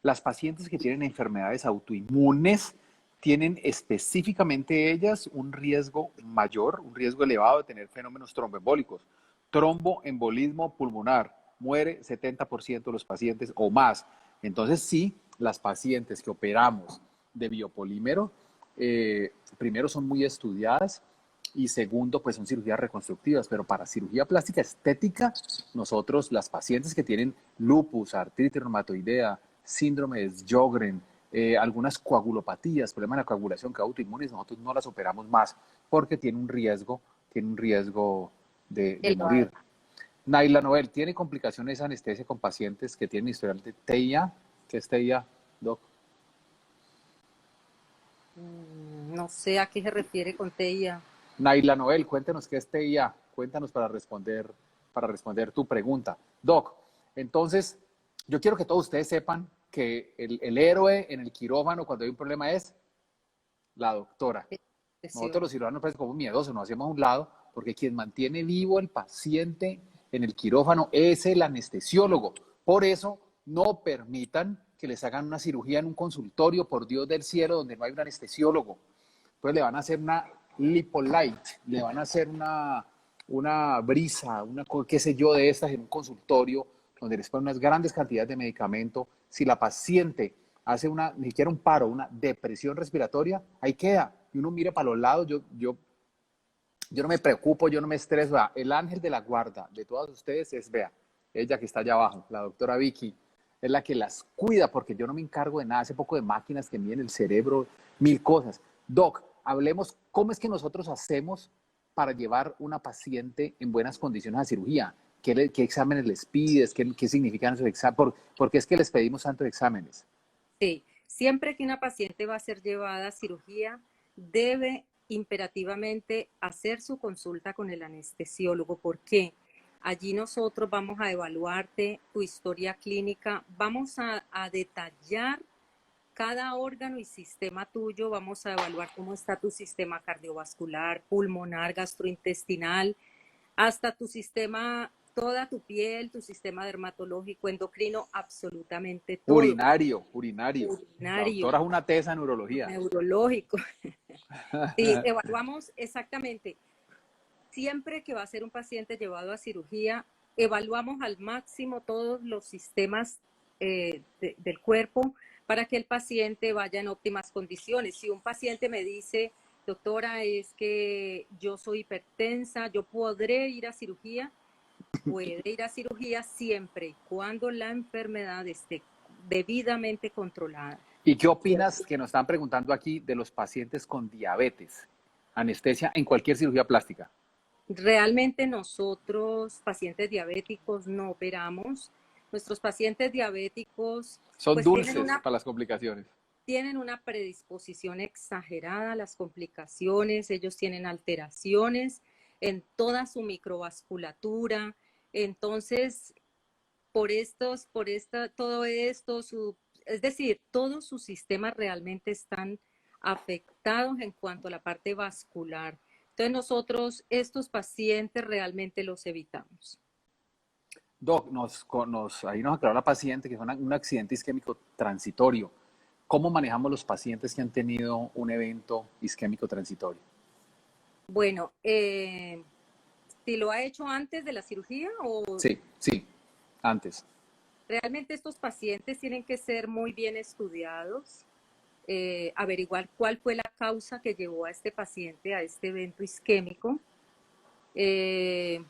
Las pacientes que tienen enfermedades autoinmunes tienen específicamente ellas un riesgo mayor, un riesgo elevado de tener fenómenos tromboembólicos. Tromboembolismo pulmonar, muere 70% de los pacientes o más. Entonces sí, las pacientes que operamos de biopolímero, primero son muy estudiadas y segundo, pues son cirugías reconstructivas, pero para cirugía plástica estética, nosotros, las pacientes que tienen lupus, artritis reumatoidea, síndrome de Sjögren, algunas coagulopatías, problemas de la coagulación autoinmunes, nosotros no las operamos más porque tiene un riesgo de morir. Naila Noel, ¿tiene complicaciones de anestesia con pacientes que tienen historial de TIA? ¿Qué es TIA, Doc? No sé a qué se refiere con TIA. Naila Noel, cuéntenos qué es TIA. Cuéntanos para responder tu pregunta. Doc, entonces, yo quiero que todos ustedes sepan que el héroe en el quirófano cuando hay un problema es la doctora. Nosotros los cirujanos parecen como miedosos, nos hacemos a un lado, porque quien mantiene vivo al paciente en el quirófano es el anestesiólogo. Por eso, no permitan que les hagan una cirugía en un consultorio, por Dios del cielo, donde no hay un anestesiólogo. Entonces le van a hacer una lipolite, le van a hacer una brisa, una qué sé yo de estas en un consultorio, donde les ponen unas grandes cantidades de medicamento. Si la paciente hace ni siquiera un paro, una depresión respiratoria, ahí queda. Y uno mira para los lados, yo no me preocupo, yo no me estreso. El ángel de la guarda de todas ustedes es Bea, ella que está allá abajo, la doctora Vicky, es la que las cuida porque yo no me encargo de nada, hace poco de máquinas que miden el cerebro, mil cosas. Doc, hablemos cómo es que nosotros hacemos para llevar una paciente en buenas condiciones a cirugía. ¿Qué exámenes les pides? ¿Qué significan esos exámenes? ¿Por qué es que les pedimos tantos exámenes? Sí, siempre que una paciente va a ser llevada a cirugía, debe imperativamente hacer su consulta con el anestesiólogo. ¿Por qué? Allí nosotros vamos a evaluarte tu historia clínica, vamos a detallar cada órgano y sistema tuyo, vamos a evaluar cómo está tu sistema cardiovascular, pulmonar, gastrointestinal, hasta tu sistema, toda tu piel, tu sistema dermatológico, endocrino, absolutamente todo. Urinario. La Urinario, doctora es una tesa en urología. neurológico. Sí, evaluamos exactamente. Siempre que va a ser un paciente llevado a cirugía, evaluamos al máximo todos los sistemas del cuerpo para que el paciente vaya en óptimas condiciones. Si un paciente me dice, doctora, es que yo soy hipertensa, yo podré ir a cirugía, puede ir a cirugía siempre y cuando la enfermedad esté debidamente controlada. ¿Y qué opinas que nos están preguntando aquí de los pacientes con diabetes? Anestesia en cualquier cirugía plástica. Realmente nosotros, pacientes diabéticos, no operamos. Nuestros pacientes diabéticos son pues dulces para las complicaciones. Tienen una predisposición exagerada a las complicaciones, ellos tienen alteraciones en toda su microvasculatura. Entonces, todo esto, es decir, todos sus sistemas realmente están afectados en cuanto a la parte vascular. Entonces nosotros estos pacientes realmente los evitamos. Doc, ahí nos aclaró la paciente que fue un accidente isquémico transitorio. ¿Cómo manejamos los pacientes que han tenido un evento isquémico transitorio? Bueno, si lo ha hecho antes de la cirugía o Sí, sí, antes. realmente estos pacientes tienen que ser muy bien estudiados, averiguar cuál fue la causa que llevó a este paciente a este evento isquémico. Es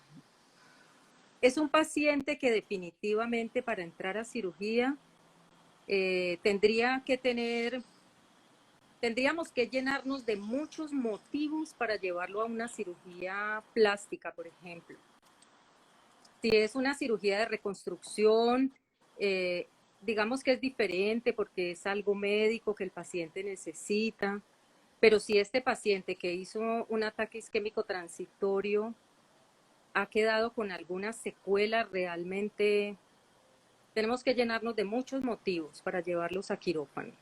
un paciente que definitivamente para entrar a cirugía tendríamos que llenarnos de muchos motivos para llevarlo a una cirugía plástica, por ejemplo. Si es una cirugía de reconstrucción, digamos que es diferente porque es algo médico que el paciente necesita, pero si este paciente que hizo un ataque isquémico transitorio ha quedado con alguna secuela, realmente tenemos que llenarnos de muchos motivos para llevarlos a quirófano.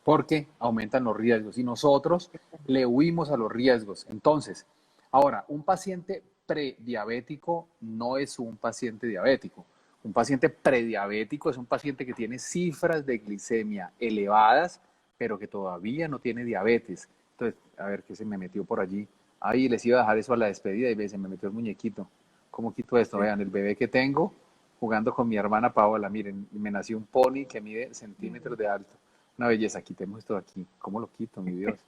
Porque aumentan los riesgos y nosotros le huimos a los riesgos. Entonces, ahora, un paciente prediabético no es un paciente diabético. Un paciente prediabético es un paciente que tiene cifras de glicemia elevadas, pero que todavía no tiene diabetes. Entonces, a ver qué se me metió por allí. Ahí les iba a dejar eso a la despedida y se me metió el muñequito. ¿Cómo quito esto? Vean, el bebé que tengo jugando con mi hermana Paola. Miren, me nació un pony que mide centímetros de alto. Una belleza, quitemos esto de aquí. ¿Cómo lo quito, mi Dios?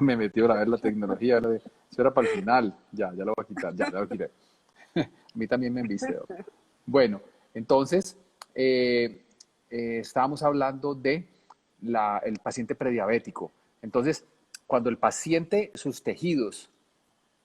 Me metió a ver la tecnología. Eso era para el final. Ya lo voy a quitar. Ya lo quité. A mí también me enviste. Bueno, entonces, estábamos hablando de el paciente prediabético. Entonces, cuando el paciente, sus tejidos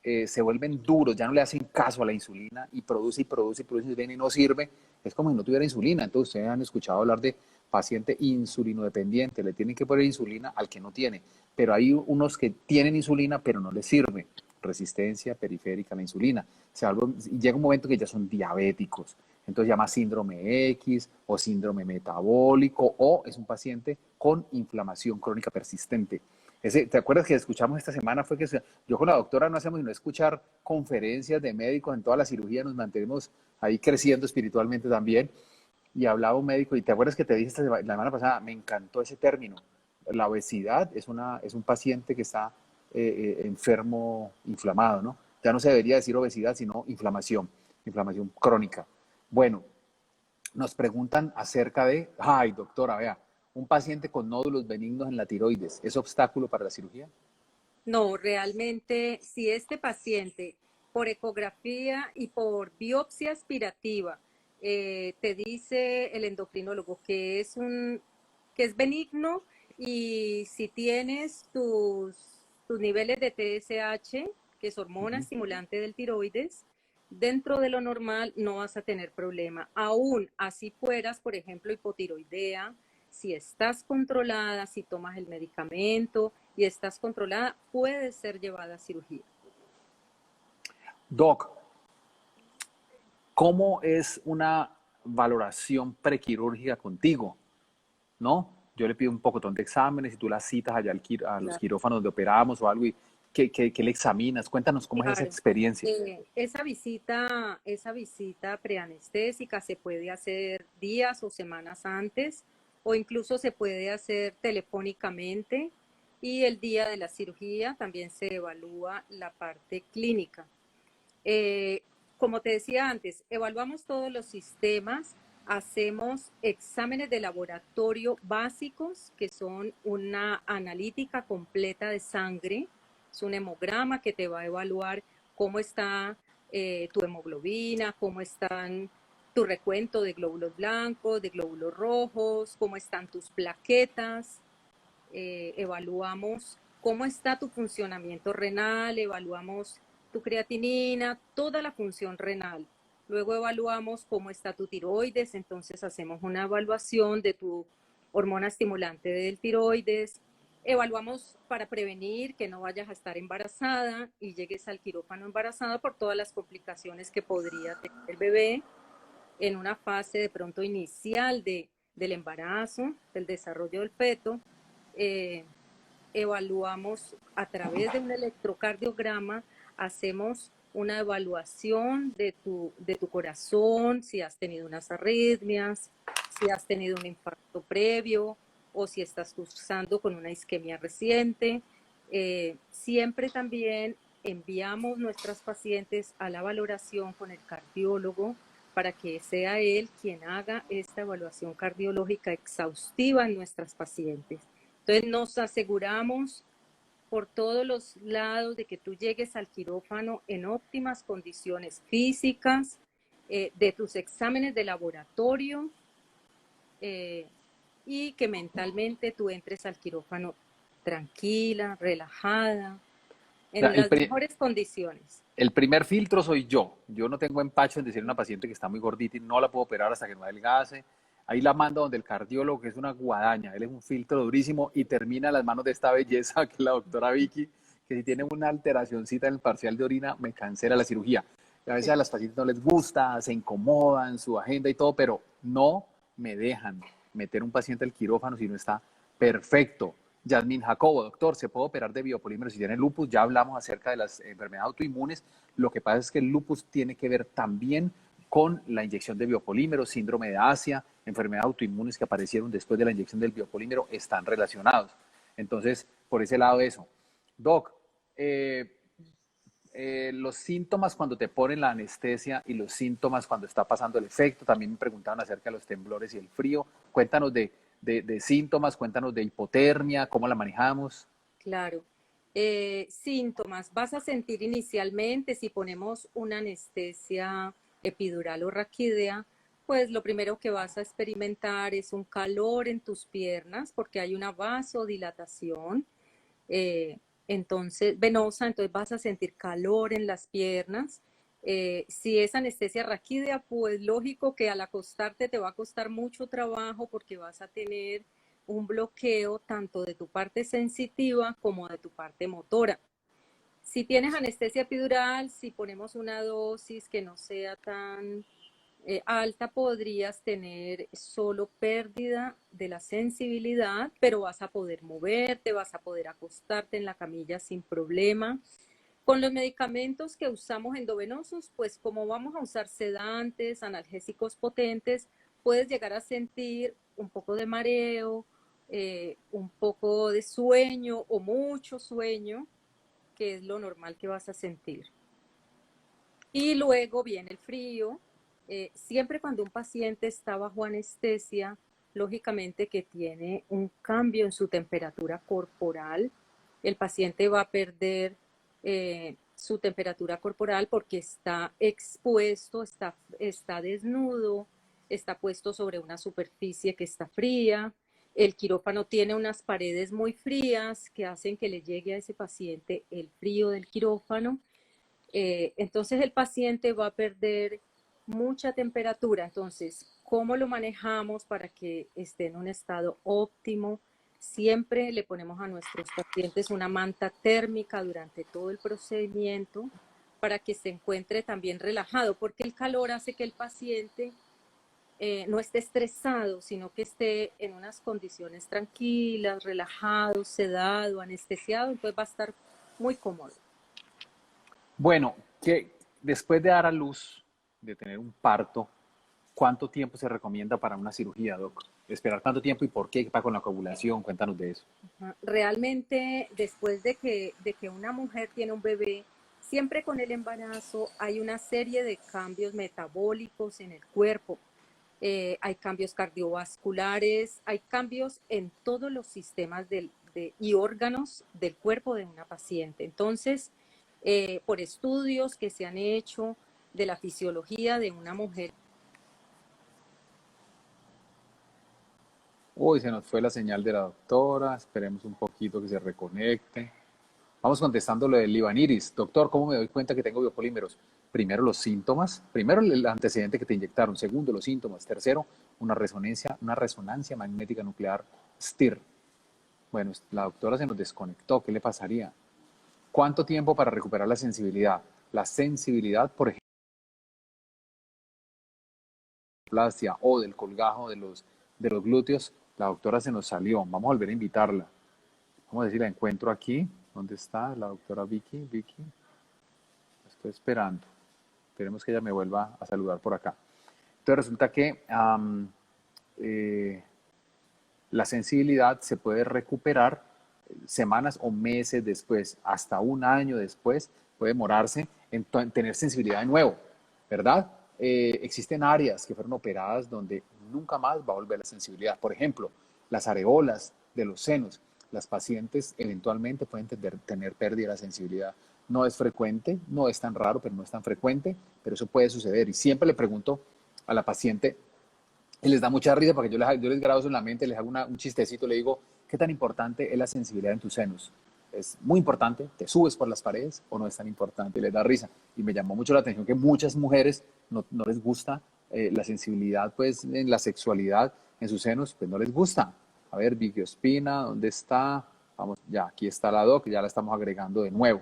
se vuelven duros, ya no le hacen caso a la insulina y produce y produce y produce y no sirve, es como si no tuviera insulina. Entonces, ustedes han escuchado hablar de paciente insulinodependiente, le tienen que poner insulina al que no tiene, pero hay unos que tienen insulina pero no les sirve, resistencia periférica a la insulina. Llega un momento que ya son diabéticos, entonces llama síndrome X o síndrome metabólico o es un paciente con inflamación crónica persistente. ¿Te acuerdas que escuchamos esta semana? Fue que yo con la doctora no hacemos sino escuchar conferencias de médicos en toda la cirugía, nos mantenemos ahí creciendo espiritualmente también. Y hablaba un médico, y te acuerdas que te dije la semana pasada, me encantó ese término. La obesidad es un paciente que está enfermo, inflamado, ¿no? Ya no se debería decir obesidad, sino inflamación crónica. Bueno, nos preguntan acerca de, ay, doctora, vea, un paciente con nódulos benignos en la tiroides, ¿es obstáculo para la cirugía? No, realmente, si este paciente por ecografía y por biopsia aspirativa te dice el endocrinólogo que es benigno y si tienes tus niveles de TSH, que es hormona estimulante del tiroides, dentro de lo normal no vas a tener problema. Aún así fueras, por ejemplo, hipotiroidea, si estás controlada, si tomas el medicamento y estás controlada, puedes ser llevada a cirugía. Doc, ¿cómo es una valoración prequirúrgica contigo? ¿No? Yo le pido un pocotón de exámenes y tú las citas allá a los Claro. quirófanos donde operamos o algo y ¿qué le examinas? Cuéntanos cómo es esa Claro. experiencia. Esa visita preanestésica se puede hacer días o semanas antes o incluso se puede hacer telefónicamente y el día de la cirugía también se evalúa la parte clínica. Eh, Como te decía antes, evaluamos todos los sistemas, hacemos exámenes de laboratorio básicos, que son una analítica completa de sangre, es un hemograma que te va a evaluar cómo está tu hemoglobina, cómo están tu recuento de glóbulos blancos, de glóbulos rojos, cómo están tus plaquetas, evaluamos cómo está tu funcionamiento renal, evaluamos tu creatinina, toda la función renal. Luego evaluamos cómo está tu tiroides, entonces hacemos una evaluación de tu hormona estimulante del tiroides. Evaluamos para prevenir que no vayas a estar embarazada y llegues al quirófano embarazada por todas las complicaciones que podría tener el bebé en una fase de pronto inicial del embarazo, del desarrollo del feto. Evaluamos a través de un electrocardiograma, hacemos una evaluación de tu corazón, si has tenido unas arritmias, si has tenido un infarto previo o si estás cursando con una isquemia reciente. Siempre también enviamos nuestras pacientes a la valoración con el cardiólogo para que sea él quien haga esta evaluación cardiológica exhaustiva en nuestras pacientes. Entonces nos aseguramos por todos los lados de que tú llegues al quirófano en óptimas condiciones físicas, de tus exámenes de laboratorio, y que mentalmente tú entres al quirófano tranquila, relajada, O sea, en las mejores condiciones. el primer filtro soy yo. Yo no tengo empacho en decir a una paciente que está muy gordita y no la puedo operar hasta que no adelgace. Ahí la mando donde el cardiólogo, que es una guadaña. Él es un filtro durísimo y termina en las manos de esta belleza, que es la doctora Vicky, que si tiene una alteracioncita en el parcial de orina, me cancela la cirugía. Y a veces a las pacientes no les gusta, se incomodan, su agenda y todo, pero no me dejan meter un paciente al quirófano si no está perfecto. Yasmín Jacobo, doctor, ¿se puede operar de biopolímeros si tiene lupus? Ya hablamos acerca de las enfermedades autoinmunes. Lo que pasa es que el lupus tiene que ver también con la inyección de biopolímeros, síndrome de Asia, enfermedades autoinmunes que aparecieron después de la inyección del biopolímero están relacionados. Entonces, por ese lado eso. Doc, los síntomas cuando te ponen la anestesia y los síntomas cuando está pasando el efecto, también me preguntaban acerca de los temblores y el frío. Cuéntanos de síntomas, cuéntanos de hipotermia, cómo la manejamos. Claro. Síntomas. Vas a sentir inicialmente, si ponemos una anestesia epidural o raquídea, pues lo primero que vas a experimentar es un calor en tus piernas porque hay una vasodilatación venosa, entonces vas a sentir calor en las piernas. Si es anestesia raquídea, pues lógico que al acostarte te va a costar mucho trabajo porque vas a tener un bloqueo tanto de tu parte sensitiva como de tu parte motora. Si tienes anestesia epidural, si ponemos una dosis que no sea tan alta, podrías tener solo pérdida de la sensibilidad, pero vas a poder moverte, vas a poder acostarte en la camilla sin problema. Con los medicamentos que usamos endovenosos, pues como vamos a usar sedantes, analgésicos potentes, puedes llegar a sentir un poco de mareo, un poco de sueño o mucho sueño, que es lo normal que vas a sentir. Y luego viene el frío. Siempre cuando un paciente está bajo anestesia, lógicamente que tiene un cambio en su temperatura corporal, el paciente va a perder su temperatura corporal porque está expuesto, está desnudo, está puesto sobre una superficie que está fría. El quirófano tiene unas paredes muy frías que hacen que le llegue a ese paciente el frío del quirófano. Entonces el paciente va a perder mucha temperatura. Entonces, ¿cómo lo manejamos para que esté en un estado óptimo? Siempre le ponemos a nuestros pacientes una manta térmica durante todo el procedimiento para que se encuentre también relajado, porque el calor hace que el paciente no esté estresado, sino que esté en unas condiciones tranquilas, relajado, sedado, anestesiado, entonces va a estar muy cómodo. Bueno, que después de dar a luz, de tener un parto, ¿cuánto tiempo se recomienda para una cirugía, doc? ¿Esperar cuánto tiempo y por qué? ¿Qué pasa con la coagulación? Cuéntanos de eso. Realmente, después de que una mujer tiene un bebé, siempre con el embarazo hay una serie de cambios metabólicos en el cuerpo. Hay cambios cardiovasculares, hay cambios en todos los sistemas y órganos del cuerpo de una paciente. Entonces, por estudios que se han hecho de la fisiología de una mujer. Uy, se nos fue la señal de la doctora. Esperemos un poquito que se reconecte. Vamos contestando lo del Libaniris. Doctor, ¿cómo me doy cuenta que tengo biopolímeros? Primero los síntomas. Primero el antecedente que te inyectaron. Segundo los síntomas. Tercero, una resonancia magnética nuclear STIR. Bueno, la doctora se nos desconectó. ¿Qué le pasaría? ¿Cuánto tiempo para recuperar la sensibilidad? La sensibilidad, por ejemplo, plastia o del colgajo de los glúteos, la doctora se nos salió. Vamos a volver a invitarla. Vamos a decir, la encuentro aquí. ¿Dónde está la doctora Vicky? Vicky, la estoy esperando. Esperemos que ella me vuelva a saludar por acá. Entonces resulta que la sensibilidad se puede recuperar semanas o meses después, hasta un año después, puede demorarse en tener sensibilidad de nuevo, ¿verdad? Existen áreas que fueron operadas donde nunca más va a volver la sensibilidad. Por ejemplo, las areolas de los senos. Las pacientes eventualmente pueden tener pérdida de la sensibilidad. No es frecuente, no es tan raro, pero no es tan frecuente, pero eso puede suceder. Y siempre le pregunto a la paciente, y les da mucha risa porque yo les grabo eso en la mente, les hago un chistecito, le digo, ¿qué tan importante es la sensibilidad en tus senos? Es muy importante, te subes por las paredes o no es tan importante, y les da risa. Y me llamó mucho la atención que muchas mujeres no les gusta la sensibilidad pues en la sexualidad, en sus senos, pues no les gusta. A ver, Vicky Ospina, ¿dónde está? Vamos, ya, aquí está la doc, ya la estamos agregando de nuevo.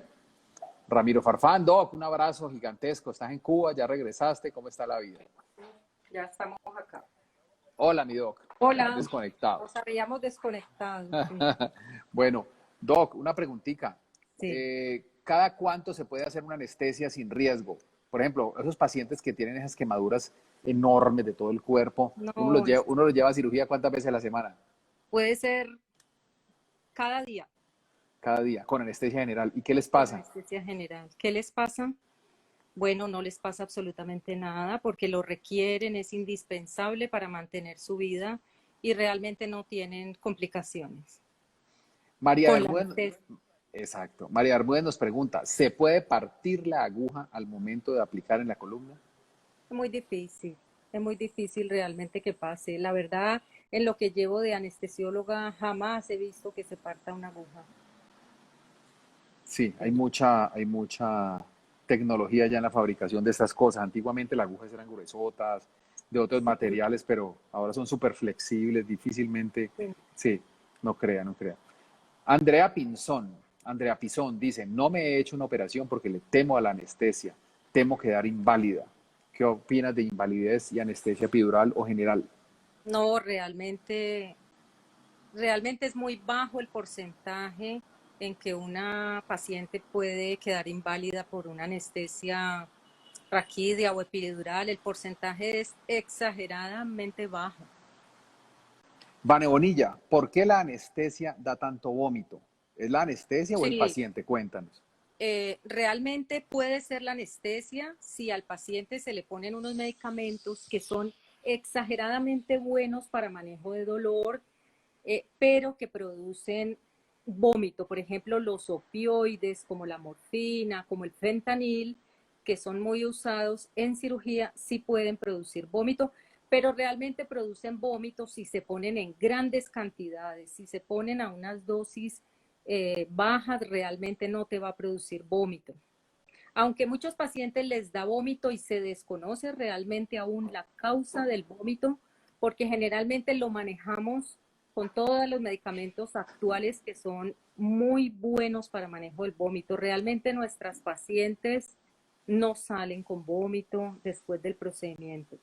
Ramiro Farfán, doc, un abrazo gigantesco, estás en Cuba, ya regresaste, ¿cómo está la vida? Ya estamos acá. Hola, mi doc. Hola, Desconectado. nos habíamos desconectado. Sí. Bueno, doc, una preguntita. Sí. ¿Cada cuánto se puede hacer una anestesia sin riesgo? Por ejemplo, esos pacientes que tienen esas quemaduras enormes de todo el cuerpo, No, uno los lleva a cirugía ¿cuántas veces a la semana? puede ser cada día Cada día, con anestesia general. ¿Y qué les con pasa? anestesia general. ¿Qué les pasa? Bueno, no les pasa absolutamente nada porque lo requieren, es indispensable para mantener su vida y realmente no tienen complicaciones María con la Bermúdez, anestesia. exacto. María Bermúdez nos pregunta, ¿se puede partir la aguja al momento de aplicar en la columna? Es muy difícil realmente que pase. La verdad, en lo que llevo de anestesióloga, jamás he visto que se parta una aguja. Sí, hay mucha tecnología ya en la fabricación de estas cosas. Antiguamente las agujas eran gruesotas, de otros Sí, materiales, pero ahora son súper flexibles, difícilmente. sí. Sí, no crea, no crea. Andrea Pinzón, Andrea Pizón dice, no me he hecho una operación porque le temo a la anestesia, temo quedar inválida. ¿Qué opinas de invalidez y anestesia epidural o general? No, realmente es muy bajo el porcentaje en que una paciente puede quedar inválida por una anestesia raquídea o epidural. El porcentaje es exageradamente bajo. Vane Bonilla, ¿por qué la anestesia da tanto vómito? ¿Es la anestesia o el Sí, paciente? Cuéntanos. realmente puede ser la anestesia si al paciente se le ponen unos medicamentos que son exageradamente buenos para manejo de dolor, pero que producen vómito. Por ejemplo, los opioides como la morfina, como el fentanil, que son muy usados en cirugía, sí pueden producir vómito, pero realmente producen vómito si se ponen en grandes cantidades, si se ponen a unas dosis bajas, realmente no te va a producir vómito. Aunque muchos pacientes les da vómito y se desconoce realmente aún la causa del vómito, porque generalmente lo manejamos con todos los medicamentos actuales que son muy buenos para manejo del vómito. Realmente nuestras pacientes no salen con vómito después del procedimiento.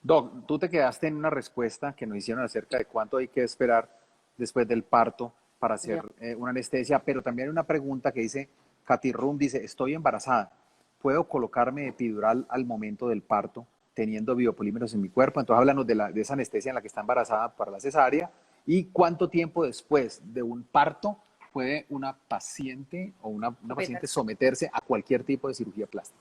Doc, tú te quedaste en una respuesta que nos hicieron acerca de cuánto hay que esperar después del parto para hacer Ya. una anestesia, pero también hay una pregunta que dice, Katy Rum dice, estoy embarazada, ¿puedo colocarme epidural al momento del parto teniendo biopolímeros en mi cuerpo? Entonces háblanos de esa anestesia en la que está embarazada para la cesárea y cuánto tiempo después de un parto puede una paciente o una paciente someterse a cualquier tipo de cirugía plástica.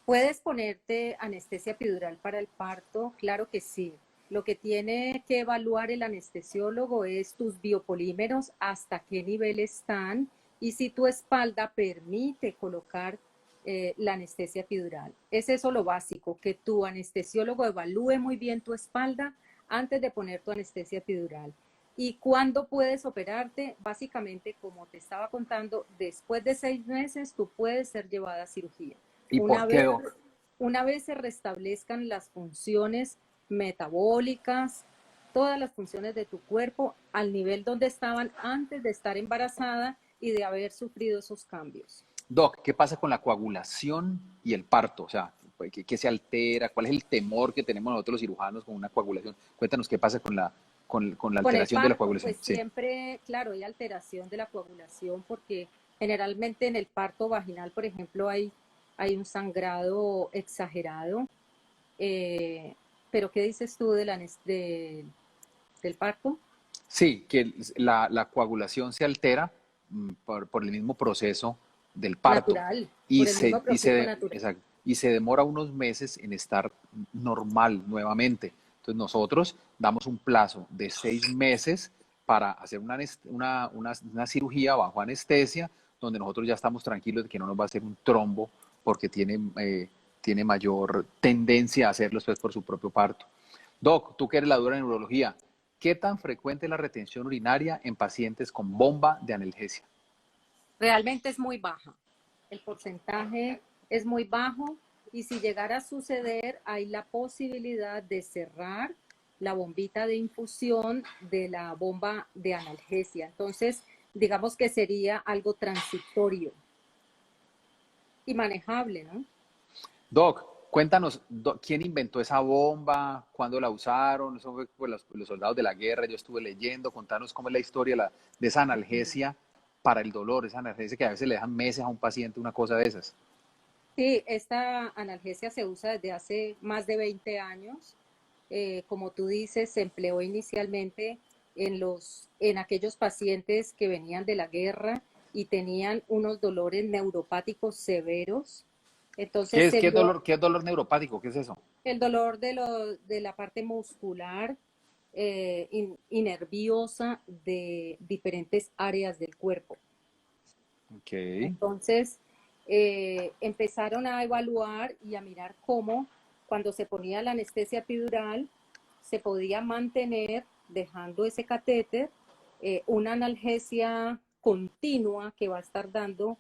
¿Puedes ponerte anestesia epidural para el parto? Claro que sí. Lo que tiene que evaluar el anestesiólogo es tus biopolímeros, hasta qué nivel están y si tu espalda permite colocar la anestesia epidural. Es eso lo básico, que tu anestesiólogo evalúe muy bien tu espalda antes de poner tu anestesia epidural. ¿Y cuándo puedes operarte? Básicamente, como te estaba contando, después de 6 meses tú puedes ser llevada a cirugía. ¿Y Una por qué, vez, Doc? una vez se restablezcan las funciones metabólicas, todas las funciones de tu cuerpo al nivel donde estaban antes de estar embarazada y de haber sufrido esos cambios. Doc, ¿qué pasa con la coagulación y el parto? O sea, ¿qué se altera? ¿Cuál es el temor que tenemos nosotros los cirujanos con una coagulación? Cuéntanos qué pasa con la Con el alteración de la parto, coagulación. pues Sí. siempre, claro, hay alteración de la coagulación porque generalmente en el parto vaginal, por ejemplo, hay un sangrado exagerado. ¿Pero qué dices tú del parto? Sí, que la coagulación se altera por el mismo proceso del parto Natural, y por el mismo proceso natural. exacto, y se demora unos meses en estar normal nuevamente. Entonces nosotros damos un plazo de 6 meses para hacer una cirugía bajo anestesia, donde nosotros ya estamos tranquilos de que no nos va a hacer un trombo porque tiene mayor tendencia a hacerlo después por su propio parto. Doc, tú que eres la dura en neurología, ¿qué tan frecuente es la retención urinaria en pacientes con bomba de analgesia? Realmente es muy baja. El porcentaje es muy bajo y si llegara a suceder, hay la posibilidad de cerrar la bombita de infusión de la bomba de analgesia. Entonces, digamos que sería algo transitorio y manejable, ¿no? Doc, cuéntanos, ¿quién inventó esa bomba? ¿Cuándo la usaron? Eso fue por los soldados de la guerra, yo estuve leyendo. Contanos cómo es la historia de esa analgesia para el dolor, esa analgesia que a veces le dejan meses a un paciente, una cosa de esas. Sí, esta analgesia se usa desde hace más de 20 años. Como tú dices, se empleó inicialmente en aquellos pacientes que venían de la guerra y tenían unos dolores neuropáticos severos. ¿Qué Entonces es, se vio qué es dolor neuropático? ¿Qué es eso? el dolor de la parte muscular y nerviosa de diferentes áreas del cuerpo. Ok. Entonces, empezaron a evaluar y a mirar cómo cuando se ponía la anestesia epidural se podía mantener, dejando ese catéter, una analgesia continua que va a estar dando,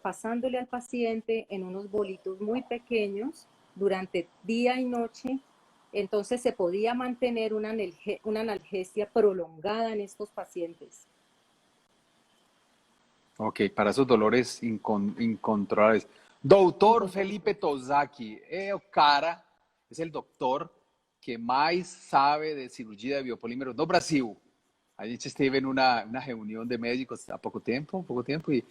pasándole al paciente en unos bolitos muy pequeños durante día y noche. Entonces se podía mantener una analgesia prolongada en estos pacientes. Ok, para esos dolores incontrolables. Doutor Felipe Incontrolables. Tozaki, o cara, es el doctor que mais sabe de cirugía de biopolímeros no Brasil. A gente esteve em uma reunião de médicos há pouco tempo e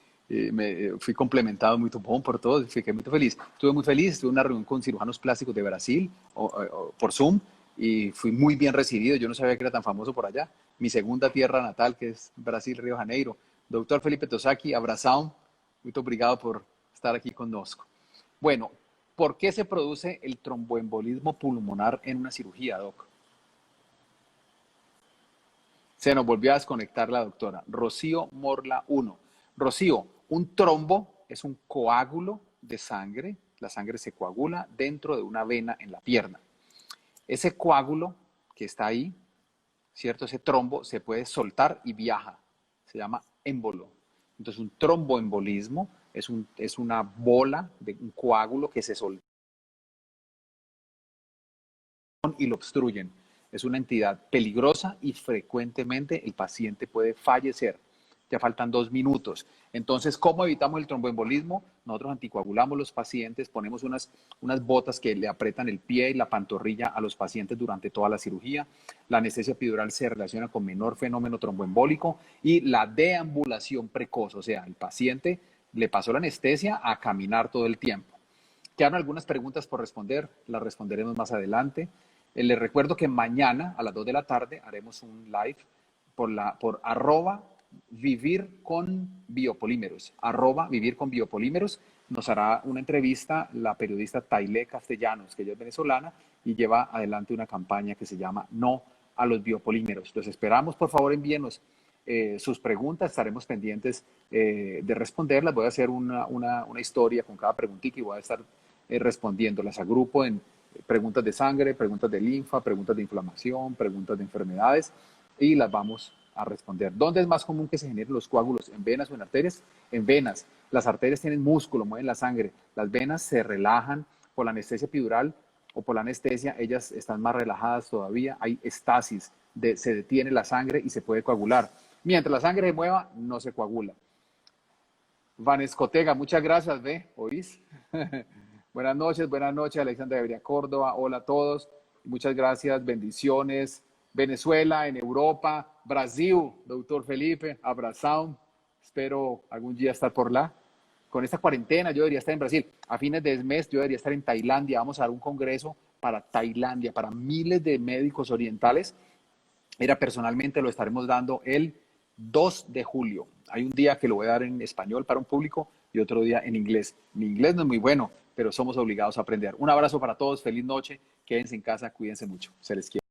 fui complementado muito bom por todos, fiquei muito feliz. Estuve muito feliz, estuve em uma reunião com cirujanos plásticos de Brasil por Zoom y fui muy bien recibido. Yo no sabía que era tan famoso por allá. Mi segunda tierra natal, que es Brasil, Río de Janeiro. Doctor Felipe Tosaki, abração. Muito obrigado por estar aquí conosco. Bueno, ¿por qué se produce el tromboembolismo pulmonar en una cirugía, Doc? Se nos volvió a desconectar la doctora. Rocío Morla 1. Rocío, un trombo es un coágulo de sangre. La sangre se coagula dentro de una vena en la pierna. Ese coágulo que está ahí, ¿cierto? Ese trombo se puede soltar y viaja. Se llama émbolo. Entonces, un tromboembolismo es una bola de un coágulo que se solta y lo obstruyen. Es una entidad peligrosa y frecuentemente el paciente puede fallecer. Ya faltan 2 minutos. Entonces, ¿cómo evitamos el tromboembolismo? Nosotros anticoagulamos los pacientes, ponemos unas botas que le apretan el pie y la pantorrilla a los pacientes durante toda la cirugía. La anestesia epidural se relaciona con menor fenómeno tromboembólico y la deambulación precoz, o sea, el paciente le pasó la anestesia a caminar todo el tiempo. Quedan algunas preguntas por responder, las responderemos más adelante. Les recuerdo que mañana a las 2 de la tarde haremos un live por @vivir con biopolímeros. @vivir con biopolímeros. Nos hará una entrevista la periodista Tailé Castellanos, que ella es venezolana y lleva adelante una campaña que se llama No a los biopolímeros. Los esperamos, por favor, envíenos sus preguntas, estaremos pendientes de responderlas. Voy a hacer una historia con cada preguntita y voy a estar respondiéndolas. Agrupo en preguntas de sangre, preguntas de linfa, preguntas de inflamación, preguntas de enfermedades y las vamos a responder. ¿Dónde es más común que se generen los coágulos? ¿En venas o en arterias? En venas. Las arterias tienen músculo, mueven la sangre. Las venas se relajan por la anestesia epidural o por la anestesia, ellas están más relajadas todavía. Hay estasis, se detiene la sangre y se puede coagular. Mientras la sangre se mueva, no se coagula. Vanescotega, muchas gracias, ¿ve? ¿Oís? Buenas noches, Alexandra Ebria Córdoba. Hola a todos. Muchas gracias, bendiciones. Venezuela, en Europa, Brasil, doctor Felipe, abração. Espero algún día estar por lá. Con esta cuarentena yo debería estar en Brasil. A fines de mes yo debería estar en Tailandia. Vamos a dar un congreso para Tailandia, para miles de médicos orientales. Mira, personalmente lo estaremos dando el 2 de julio. Hay un día que lo voy a dar en español para un público y otro día en inglés. Mi inglés no es muy bueno, pero somos obligados a aprender. Un abrazo para todos, feliz noche, quédense en casa, cuídense mucho, se les quiere.